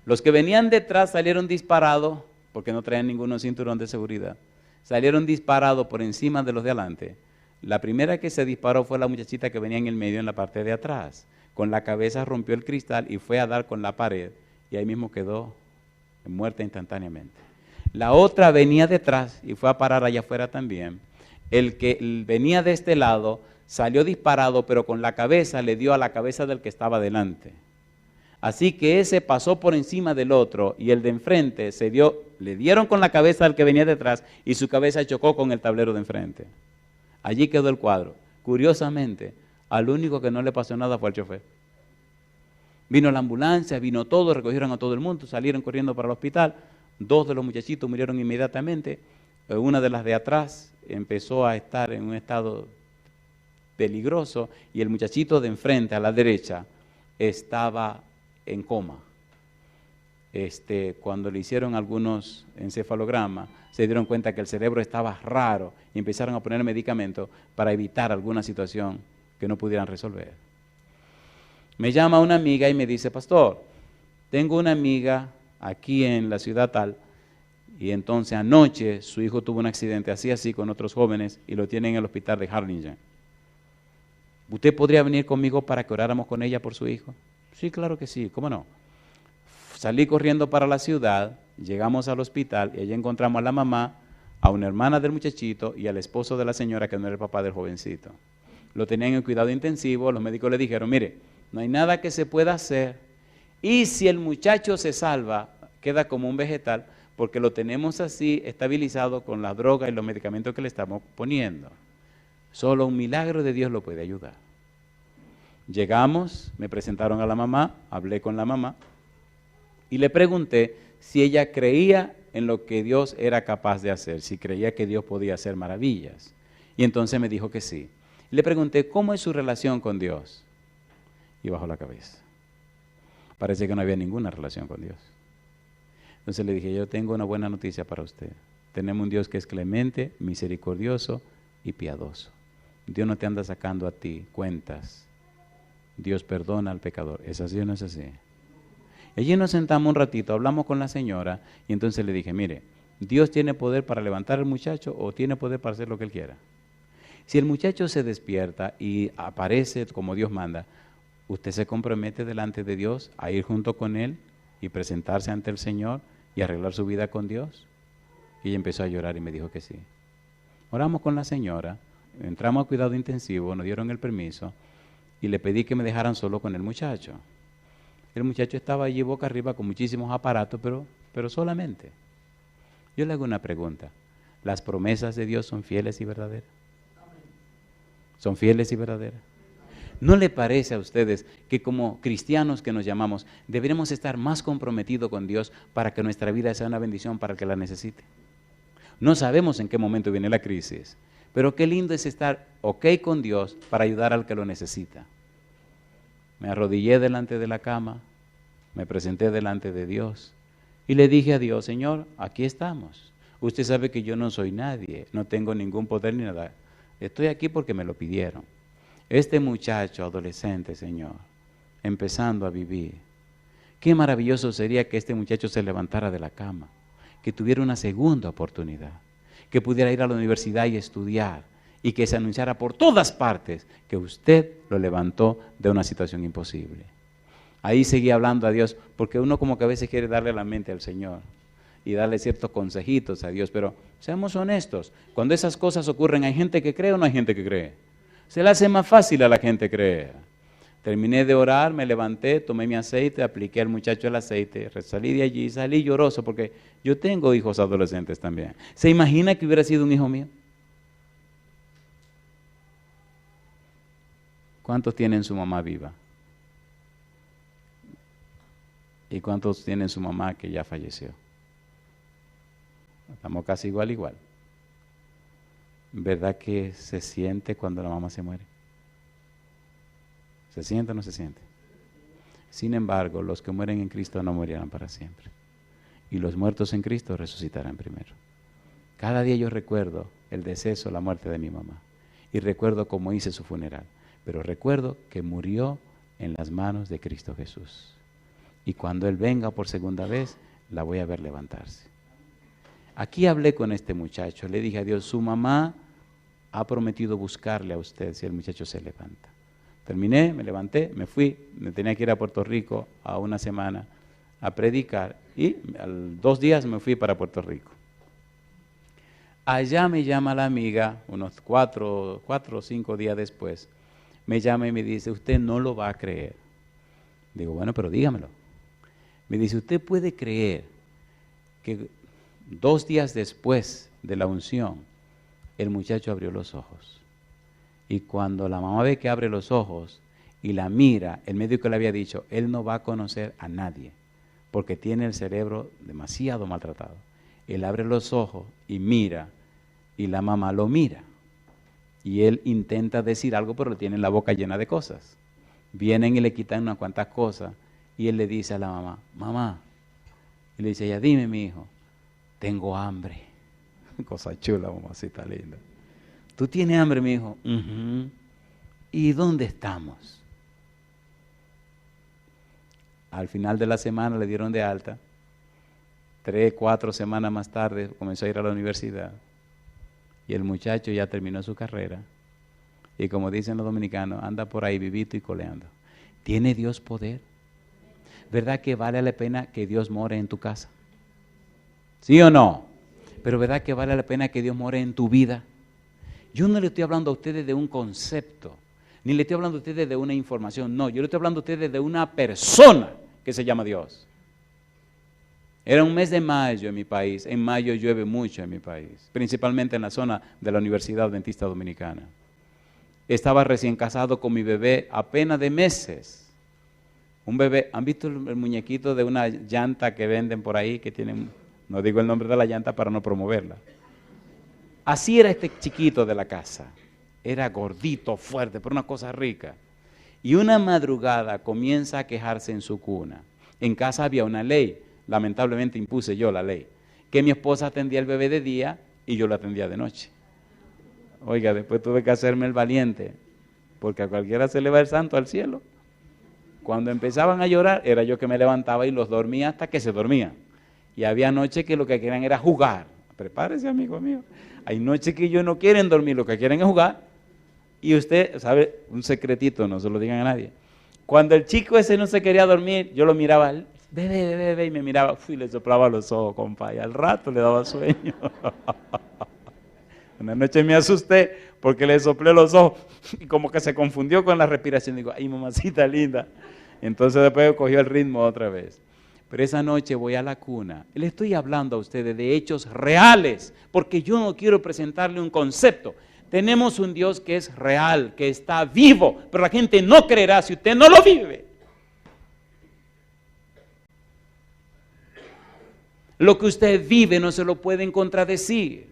Los que venían detrás salieron disparados, porque no traían ningún cinturón de seguridad. Salieron disparados por encima de los de adelante. La primera que se disparó fue la muchachita que venía en el medio, en la parte de atrás. Con la cabeza rompió el cristal y fue a dar con la pared. Y ahí mismo quedó muerta instantáneamente. La otra venía detrás y fue a parar allá afuera también. El que venía de este lado salió disparado, pero con la cabeza le dio a la cabeza del que estaba delante. Así que ese pasó por encima del otro y el de enfrente le dieron con la cabeza al que venía detrás y su cabeza chocó con el tablero de enfrente. Allí quedó el cuadro. Curiosamente, al único que no le pasó nada fue al chofer. Vino la ambulancia, vino todo, recogieron a todo el mundo, salieron corriendo para el hospital. 2 de los muchachitos murieron inmediatamente. Una de las de atrás empezó a estar en un estado peligroso y el muchachito de enfrente, a la derecha, estaba en coma. Cuando le hicieron algunos encefalogramas, se dieron cuenta que el cerebro estaba raro y empezaron a poner medicamentos para evitar alguna situación que no pudieran resolver. Me llama una amiga y me dice, pastor, tengo una amiga aquí en la ciudad tal, y entonces anoche su hijo tuvo un accidente así con otros jóvenes y lo tienen en el hospital de Harlingen. ¿Usted podría venir conmigo para que oráramos con ella por su hijo? Sí, claro que sí, ¿cómo no? Salí corriendo para la ciudad, llegamos al hospital y allí encontramos a la mamá, a una hermana del muchachito y al esposo de la señora que no era el papá del jovencito. Lo tenían en cuidado intensivo, los médicos le dijeron, mire, no hay nada que se pueda hacer y si el muchacho se salva, queda como un vegetal porque lo tenemos así estabilizado con la droga y los medicamentos que le estamos poniendo. Solo un milagro de Dios lo puede ayudar. Llegamos, me presentaron a la mamá, hablé con la mamá y le pregunté si ella creía en lo que Dios era capaz de hacer, si creía que Dios podía hacer maravillas. Y entonces me dijo que sí. Le pregunté, ¿cómo es su relación con Dios? Y bajó la cabeza. Parece que no había ninguna relación con Dios. Entonces le dije, yo tengo una buena noticia para usted. Tenemos un Dios que es clemente, misericordioso y piadoso. Dios no te anda sacando a ti cuentas. Dios perdona al pecador. ¿Es así o no es así? Allí nos sentamos un ratito, hablamos con la señora y entonces le dije, mire, Dios tiene poder para levantar al muchacho o tiene poder para hacer lo que Él quiera. Si el muchacho se despierta y aparece como Dios manda, ¿usted se compromete delante de Dios a ir junto con Él y presentarse ante el Señor y arreglar su vida con Dios? Y ella empezó a llorar y me dijo que sí. Oramos con la señora, entramos a cuidado intensivo, nos dieron el permiso y le pedí que me dejaran solo con el muchacho. El muchacho estaba allí boca arriba con muchísimos aparatos, pero solamente. Yo le hago una pregunta. ¿Las promesas de Dios son fieles y verdaderas? ¿Son fieles y verdaderas? ¿No le parece a ustedes que como cristianos que nos llamamos, deberíamos estar más comprometidos con Dios para que nuestra vida sea una bendición para el que la necesite? No sabemos en qué momento viene la crisis, pero qué lindo es estar ok con Dios para ayudar al que lo necesita. Me arrodillé delante de la cama, me presenté delante de Dios y le dije a Dios, Señor, aquí estamos. Usted sabe que yo no soy nadie, no tengo ningún poder ni nada. Estoy aquí porque me lo pidieron. Este muchacho adolescente, Señor, empezando a vivir, qué maravilloso sería que este muchacho se levantara de la cama, que tuviera una segunda oportunidad, que pudiera ir a la universidad y estudiar, y que se anunciara por todas partes que usted lo levantó de una situación imposible. Ahí seguí hablando a Dios, porque uno como que a veces quiere darle la mente al Señor y darle ciertos consejitos a Dios, pero seamos honestos, cuando esas cosas ocurren, ¿hay gente que cree o no hay gente que cree? Se le hace más fácil a la gente creer. Terminé de orar, me levanté, tomé mi aceite, apliqué al muchacho el aceite, salí de allí, salí lloroso porque yo tengo hijos adolescentes también. ¿Se imagina que hubiera sido un hijo mío? ¿Cuántos tienen su mamá viva? ¿Y cuántos tienen su mamá que ya falleció? Estamos casi igual. ¿Verdad que se siente cuando la mamá se muere? ¿Se siente o no se siente? Sin embargo, los que mueren en Cristo no morirán para siempre. Y los muertos en Cristo resucitarán primero. Cada día yo recuerdo el deceso, la muerte de mi mamá. Y recuerdo cómo hice su funeral. Pero recuerdo que murió en las manos de Cristo Jesús. Y cuando Él venga por segunda vez, la voy a ver levantarse. Aquí hablé con este muchacho, le dije a Dios, su mamá ha prometido buscarle a usted si el muchacho se levanta. Terminé, me levanté, me fui, me tenía que ir a Puerto Rico a una semana a predicar y a los 2 días me fui para Puerto Rico. Allá me llama la amiga, unos 4 o 5 días después, me llama y me dice, usted no lo va a creer. Digo, bueno, pero dígamelo. Me dice, usted puede creer que 2 días después de la unción, el muchacho abrió los ojos. Y cuando la mamá ve que abre los ojos y la mira, el médico le había dicho, él no va a conocer a nadie, porque tiene el cerebro demasiado maltratado. Él abre los ojos y mira, y la mamá lo mira. Y él intenta decir algo, pero tiene la boca llena de cosas. Vienen y le quitan unas cuantas cosas, y él le dice a la mamá, mamá, y le dice ella, dime mi hijo, tengo hambre. Cosa chula, mamacita linda. ¿Tú tienes hambre, mi hijo? Uh-huh. ¿Y dónde estamos? Al final de la semana le dieron de alta. 3, 4 semanas más tarde comenzó a ir a la universidad. Y el muchacho ya terminó su carrera. Y como dicen los dominicanos, anda por ahí vivito y coleando. ¿Tiene Dios poder? ¿Verdad que vale la pena que Dios more en tu casa? ¿Sí o no? Pero ¿verdad que vale la pena que Dios more en tu vida? Yo no le estoy hablando a ustedes de un concepto, ni le estoy hablando a ustedes de una información, no, yo le estoy hablando a ustedes de una persona que se llama Dios. Era un mes de mayo en mi país, en mayo llueve mucho en mi país, principalmente en la zona de la Universidad Adventista Dominicana. Estaba recién casado con mi bebé apenas de meses. Un bebé, ¿han visto el muñequito de una llanta que venden por ahí, que tienen, no digo el nombre de la llanta para no promoverla? Así era este chiquito de la casa. Era gordito, fuerte, pero una cosa rica. Y una madrugada comienza a quejarse en su cuna. En casa había una ley, lamentablemente impuse yo la ley, que mi esposa atendía el bebé de día y yo lo atendía de noche. Oiga, después tuve que hacerme el valiente, porque a cualquiera se le va el santo al cielo. Cuando empezaban a llorar, era yo que me levantaba y los dormía hasta que se dormían. Y había noches que lo que querían era jugar. Prepárese, amigo mío. Hay noches que ellos no quieren dormir, lo que quieren es jugar. Y usted, ¿sabe? Un secretito, no se lo digan a nadie. Cuando el chico ese no se quería dormir, yo lo miraba, bebé, y me miraba, y le soplaba los ojos, compa, y al rato le daba sueño. Una noche me asusté porque le soplé los ojos y como que se confundió con la respiración. Digo, ay, mamacita linda. Entonces después cogió el ritmo otra vez. Pero esa noche voy a la cuna. Le estoy hablando a ustedes de hechos reales, porque yo no quiero presentarle un concepto. Tenemos un Dios que es real, que está vivo, pero la gente no creerá si usted no lo vive. Lo que usted vive no se lo pueden contradecir.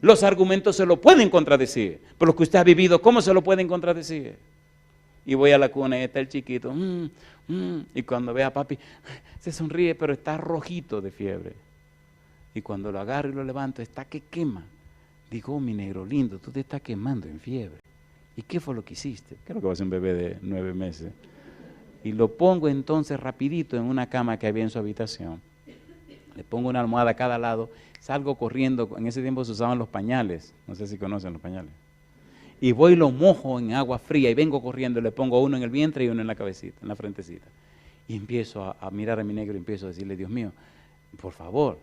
Los argumentos se lo pueden contradecir, pero lo que usted ha vivido, ¿cómo se lo pueden contradecir? Y voy a la cuna y está el chiquito, y cuando ve a papi, se sonríe, pero está rojito de fiebre. Y cuando lo agarro y lo levanto, está que quema. Digo, oh, mi negro lindo, tú te estás quemando en fiebre. ¿Y qué fue lo que hiciste? Creo que va a ser un bebé de 9 meses. Y lo pongo entonces rapidito en una cama que había en su habitación. Le pongo una almohada a cada lado, salgo corriendo, en ese tiempo se usaban los pañales, no sé si conocen los pañales. Y voy y lo mojo en agua fría y vengo corriendo, le pongo uno en el vientre y uno en la cabecita, en la frentecita. Y empiezo a mirar a mi negro y empiezo a decirle, Dios mío, por favor.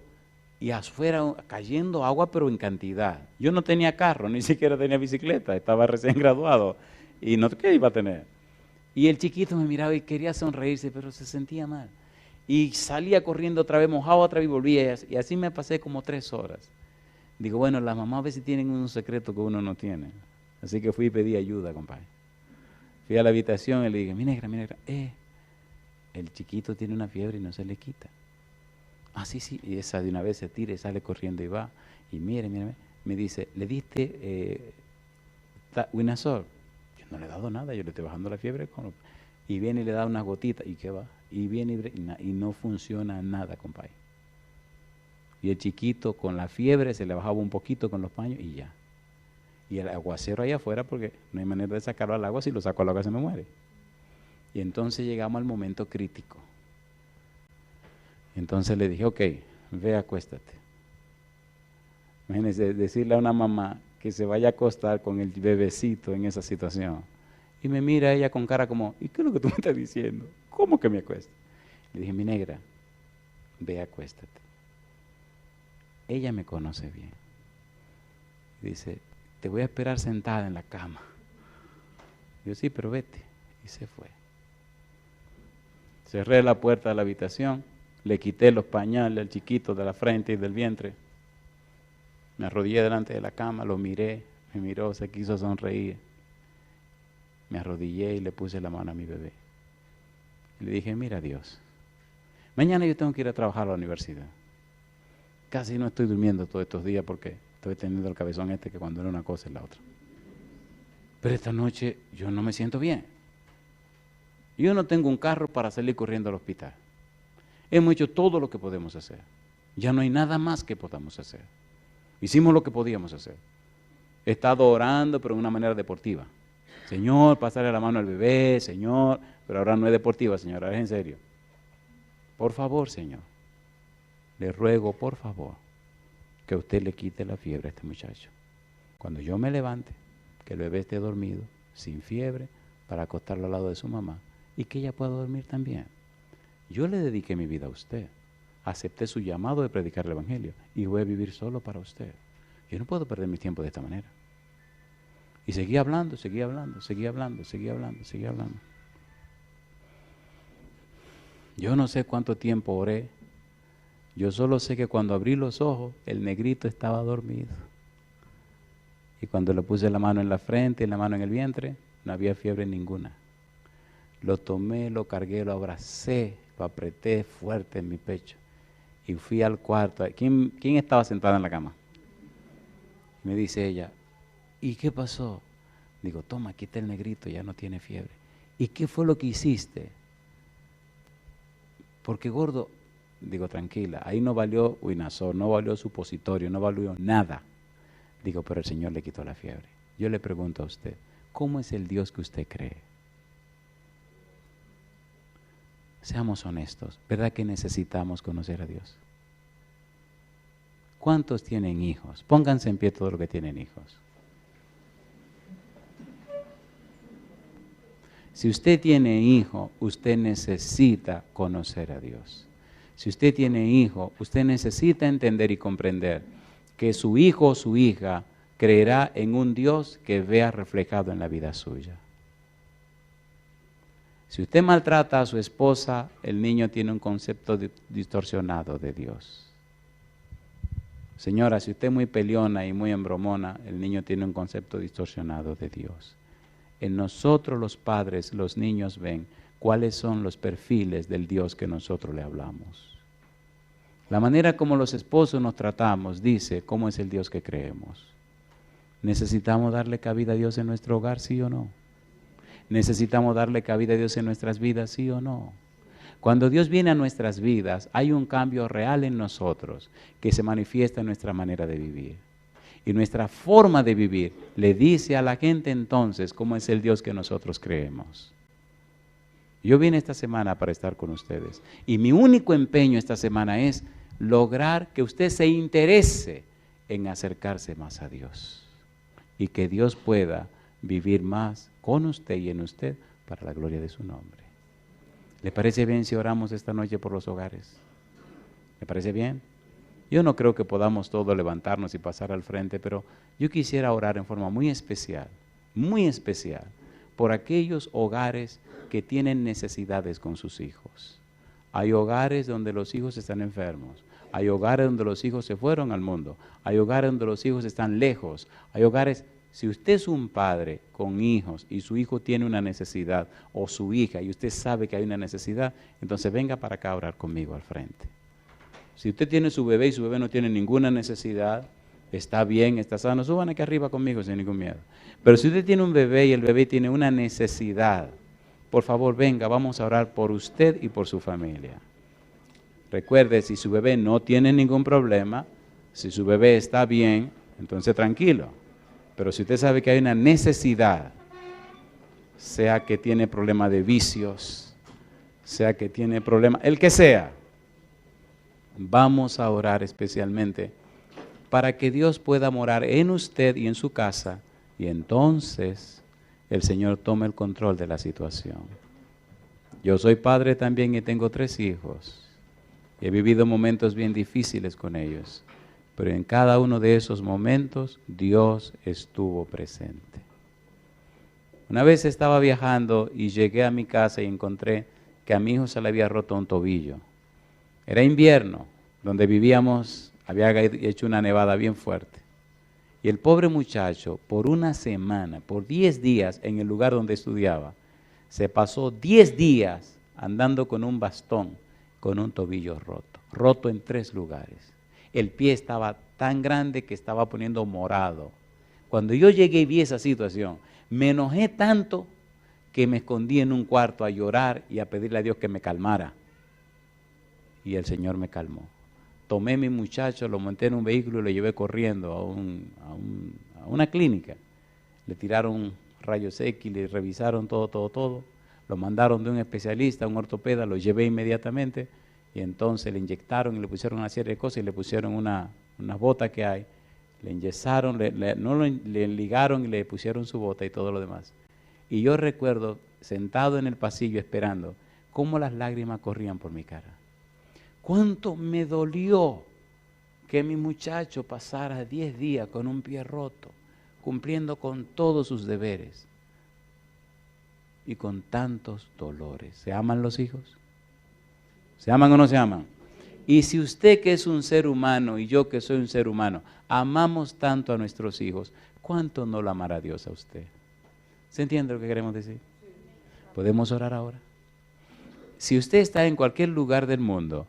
Y afuera cayendo agua, pero en cantidad. Yo no tenía carro, ni siquiera tenía bicicleta, estaba recién graduado. Y no, ¿qué iba a tener? Y el chiquito me miraba y quería sonreírse, pero se sentía mal. Y salía corriendo otra vez, mojaba otra vez y volvía. Y así me pasé como 3 horas. Digo, bueno, las mamás a veces tienen un secreto que uno no tiene. Así que fui y pedí ayuda, compadre. Fui a la habitación y le dije, mi negra, el chiquito tiene una fiebre y no se le quita. Ah, sí. Y esa de una vez se tira y sale corriendo y va. Y mire, me dice, ¿le diste Winazol? Yo no le he dado nada, yo le estoy bajando la fiebre. Y viene y le da unas gotitas. ¿Y qué va? Y viene y no funciona nada, compadre. Y el chiquito con la fiebre se le bajaba un poquito con los paños y ya. Y el aguacero allá afuera, porque no hay manera de sacarlo al agua, si lo saco al agua se me muere. Y entonces llegamos al momento crítico. Entonces le dije, ok, ve, acuéstate. Imagínense decirle a una mamá que se vaya a acostar con el bebecito en esa situación. Y me mira ella con cara como, ¿y qué es lo que tú me estás diciendo? ¿Cómo que me acuesto? Le dije, mi negra, ve, acuéstate. Ella me conoce bien. Dice, te voy a esperar sentada en la cama. Yo, sí, pero vete. Y se fue. Cerré la puerta de la habitación, le quité los pañales al chiquito de la frente y del vientre. Me arrodillé delante de la cama, lo miré, me miró, se quiso sonreír. Me arrodillé y le puse la mano a mi bebé. Y le dije, mira Dios, mañana yo tengo que ir a trabajar a la universidad. Casi no estoy durmiendo todos estos días porque estoy teniendo el cabezón que cuando era una cosa es la otra. Pero esta noche yo no me siento bien. Yo no tengo un carro para salir corriendo al hospital. Hemos hecho todo lo que podemos hacer. Ya no hay nada más que podamos hacer. Hicimos lo que podíamos hacer. He estado orando, pero de una manera deportiva. Señor, pásale la mano al bebé, Señor, pero ahora no es deportiva, Señor, ahora es en serio. Por favor, Señor, le ruego, por favor, que usted le quite la fiebre a este muchacho. Cuando yo me levante, que el bebé esté dormido, sin fiebre, para acostarlo al lado de su mamá y que ella pueda dormir también. Yo le dediqué mi vida a usted. Acepté su llamado de predicar el Evangelio y voy a vivir solo para usted. Yo no puedo perder mi tiempo de esta manera. Y seguí hablando. Yo no sé cuánto tiempo oré. Yo solo sé que cuando abrí los ojos, el negrito estaba dormido. Y cuando le puse la mano en la frente y la mano en el vientre, no había fiebre ninguna. Lo tomé, lo cargué, lo abracé, lo apreté fuerte en mi pecho. Y fui al cuarto. ¿Quién estaba sentada en la cama? Me dice ella, ¿y qué pasó? Digo, toma, aquí está el negrito, ya no tiene fiebre. ¿Y qué fue lo que hiciste? Porque gordo, digo, tranquila, ahí no valió Winazol, no valió supositorio, no valió nada. Digo, pero el Señor le quitó la fiebre. Yo le pregunto a usted, ¿cómo es el Dios que usted cree? Seamos honestos, ¿verdad que necesitamos conocer a Dios? ¿Cuántos tienen hijos? Pónganse en pie todos los que tienen hijos. Si usted tiene hijo, usted necesita conocer a Dios. Si usted tiene hijo, usted necesita entender y comprender que su hijo o su hija creerá en un Dios que vea reflejado en la vida suya. Si usted maltrata a su esposa, el niño tiene un concepto distorsionado de Dios. Señora, si usted es muy peleona y muy embromona, el niño tiene un concepto distorsionado de Dios. En nosotros los padres, los niños ven cuáles son los perfiles del Dios que nosotros le hablamos. La manera como los esposos nos tratamos dice cómo es el Dios que creemos. ¿Necesitamos darle cabida a Dios en nuestro hogar, sí o no? ¿Necesitamos darle cabida a Dios en nuestras vidas, sí o no? Cuando Dios viene a nuestras vidas, hay un cambio real en nosotros que se manifiesta en nuestra manera de vivir. Y nuestra forma de vivir le dice a la gente entonces cómo es el Dios que nosotros creemos. Yo vine esta semana para estar con ustedes y mi único empeño esta semana es lograr que usted se interese en acercarse más a Dios y que Dios pueda vivir más con usted y en usted para la gloria de su nombre. ¿Le parece bien si oramos esta noche por los hogares? ¿Le parece bien? Yo no creo que podamos todos levantarnos y pasar al frente, pero yo quisiera orar en forma muy especial por aquellos hogares que tienen necesidades con sus hijos. Hay hogares donde los hijos están enfermos. Hay hogares donde los hijos se fueron al mundo. Hay hogares donde los hijos están lejos. Hay hogares, si usted es un padre con hijos y su hijo tiene una necesidad, o su hija, y usted sabe que hay una necesidad, entonces venga para acá a orar conmigo al frente. Si usted tiene su bebé y su bebé no tiene ninguna necesidad, está bien, está sano, suban aquí arriba conmigo sin ningún miedo. Pero si usted tiene un bebé y el bebé tiene una necesidad, por favor venga, vamos a orar por usted y por su familia. Recuerde, si su bebé no tiene ningún problema, si su bebé está bien, entonces tranquilo. Pero si usted sabe que hay una necesidad, sea que tiene problema de vicios, sea que tiene problema, el que sea, vamos a orar especialmente para que Dios pueda morar en usted y en su casa, y entonces el Señor tome el control de la situación. Yo soy padre también y tengo 3 hijos. He vivido momentos bien difíciles con ellos, pero en cada uno de esos momentos Dios estuvo presente. Una vez estaba viajando y llegué a mi casa y encontré que a mi hijo se le había roto un tobillo. Era invierno, donde vivíamos, había hecho una nevada bien fuerte. Y el pobre muchacho, por una semana, por 10 días en el lugar donde estudiaba, se pasó 10 días andando con un bastón, con un tobillo roto en 3 lugares. El pie estaba tan grande que estaba poniendo morado. Cuando yo llegué y vi esa situación, me enojé tanto que me escondí en un cuarto a llorar y a pedirle a Dios que me calmara. Y el Señor me calmó. Tomé a mi muchacho, lo monté en un vehículo y lo llevé corriendo a una clínica. Le tiraron rayos X, le revisaron todo. Lo mandaron de un especialista, un ortopeda, lo llevé inmediatamente y entonces le inyectaron y le pusieron una serie de cosas y le pusieron unas botas que hay. Le enyesaron, le ligaron y le pusieron su bota y todo lo demás. Y yo recuerdo, sentado en el pasillo esperando, cómo las lágrimas corrían por mi cara. Cuánto me dolió que mi muchacho pasara 10 días con un pie roto, cumpliendo con todos sus deberes y con tantos dolores. ¿Se aman los hijos? ¿Se aman o no se aman? Y si usted, que es un ser humano, y yo, que soy un ser humano, amamos tanto a nuestros hijos, ¿cuánto no lo amará Dios a usted? ¿Se entiende lo que queremos decir? ¿Podemos orar ahora? Si usted está en cualquier lugar del mundo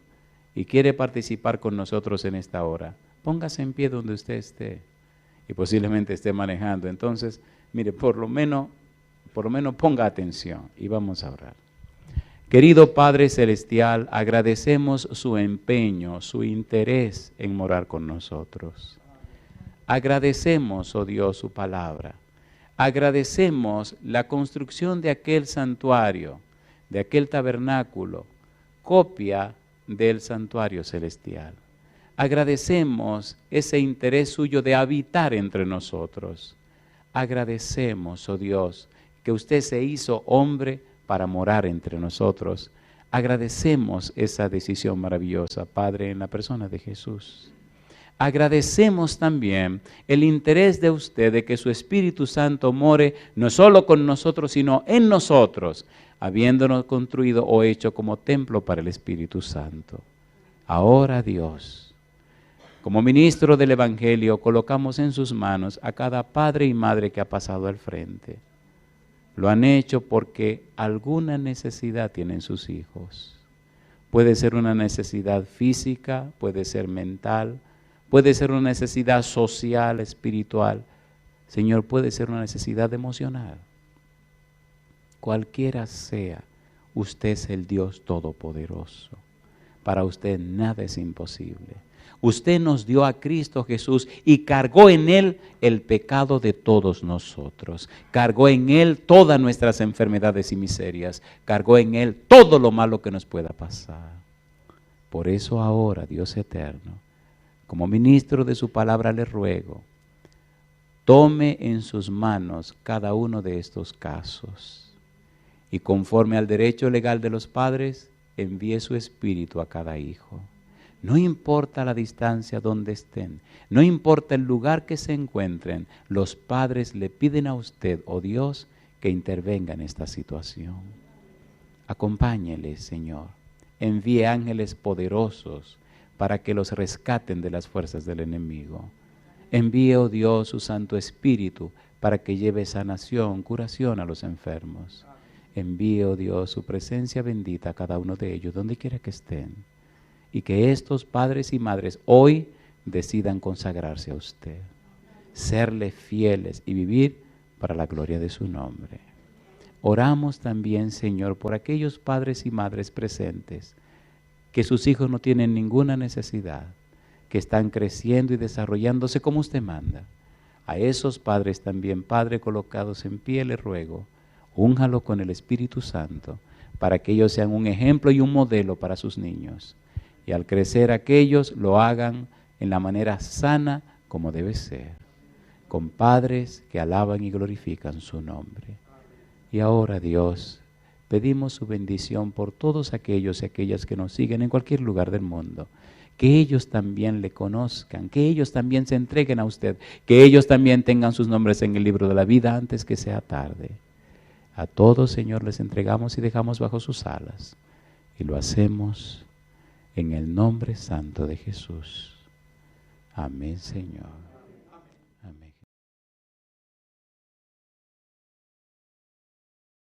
y quiere participar con nosotros en esta hora, póngase en pie donde usted esté y posiblemente esté manejando. Entonces, mire, por lo menos ponga atención y vamos a orar. Querido Padre Celestial, agradecemos su empeño, su interés en morar con nosotros. Agradecemos, oh Dios, su palabra. Agradecemos la construcción de aquel santuario, de aquel tabernáculo, copia del santuario celestial. Agradecemos ese interés suyo de habitar entre nosotros. Agradecemos, oh Dios, que usted se hizo hombre para morar entre nosotros. Agradecemos esa decisión maravillosa, Padre, en la persona de Jesús. Agradecemos también el interés de usted de que su Espíritu Santo more no solo con nosotros, sino en nosotros, habiéndonos construido o hecho como templo para el Espíritu Santo. Ahora, Dios, como ministro del Evangelio, colocamos en sus manos a cada padre y madre que ha pasado al frente. Lo han hecho porque alguna necesidad tienen sus hijos. Puede ser una necesidad física, puede ser mental, puede ser una necesidad social, espiritual. Señor, puede ser una necesidad emocional. Cualquiera sea, usted es el Dios Todopoderoso. Para usted nada es imposible. Usted nos dio a Cristo Jesús y cargó en Él el pecado de todos nosotros. Cargó en Él todas nuestras enfermedades y miserias. Cargó en Él todo lo malo que nos pueda pasar. Por eso ahora, Dios eterno, como ministro de su palabra le ruego, tome en sus manos cada uno de estos casos y conforme al derecho legal de los padres, envíe su espíritu a cada hijo. No importa la distancia donde estén, no importa el lugar que se encuentren, los padres le piden a usted, oh Dios, que intervenga en esta situación. Acompáñeles, Señor. Envíe ángeles poderosos para que los rescaten de las fuerzas del enemigo. Envíe, oh Dios, su Santo Espíritu para que lleve sanación, curación a los enfermos. Envíe, oh Dios, su presencia bendita a cada uno de ellos, donde quiera que estén. Y que estos padres y madres hoy decidan consagrarse a usted, serle fieles y vivir para la gloria de su nombre. Oramos también, Señor, por aquellos padres y madres presentes, que sus hijos no tienen ninguna necesidad, que están creciendo y desarrollándose como usted manda. A esos padres también, Padre, colocados en pie, le ruego, únjalo con el Espíritu Santo, para que ellos sean un ejemplo y un modelo para sus niños. Y al crecer aquellos lo hagan en la manera sana como debe ser, con padres que alaban y glorifican su nombre. Y ahora, Dios, pedimos su bendición por todos aquellos y aquellas que nos siguen en cualquier lugar del mundo. Que ellos también le conozcan, que ellos también se entreguen a usted, que ellos también tengan sus nombres en el libro de la vida antes que sea tarde. A todos, Señor, les entregamos y dejamos bajo sus alas. Y lo hacemos en el nombre santo de Jesús. Amén, Señor.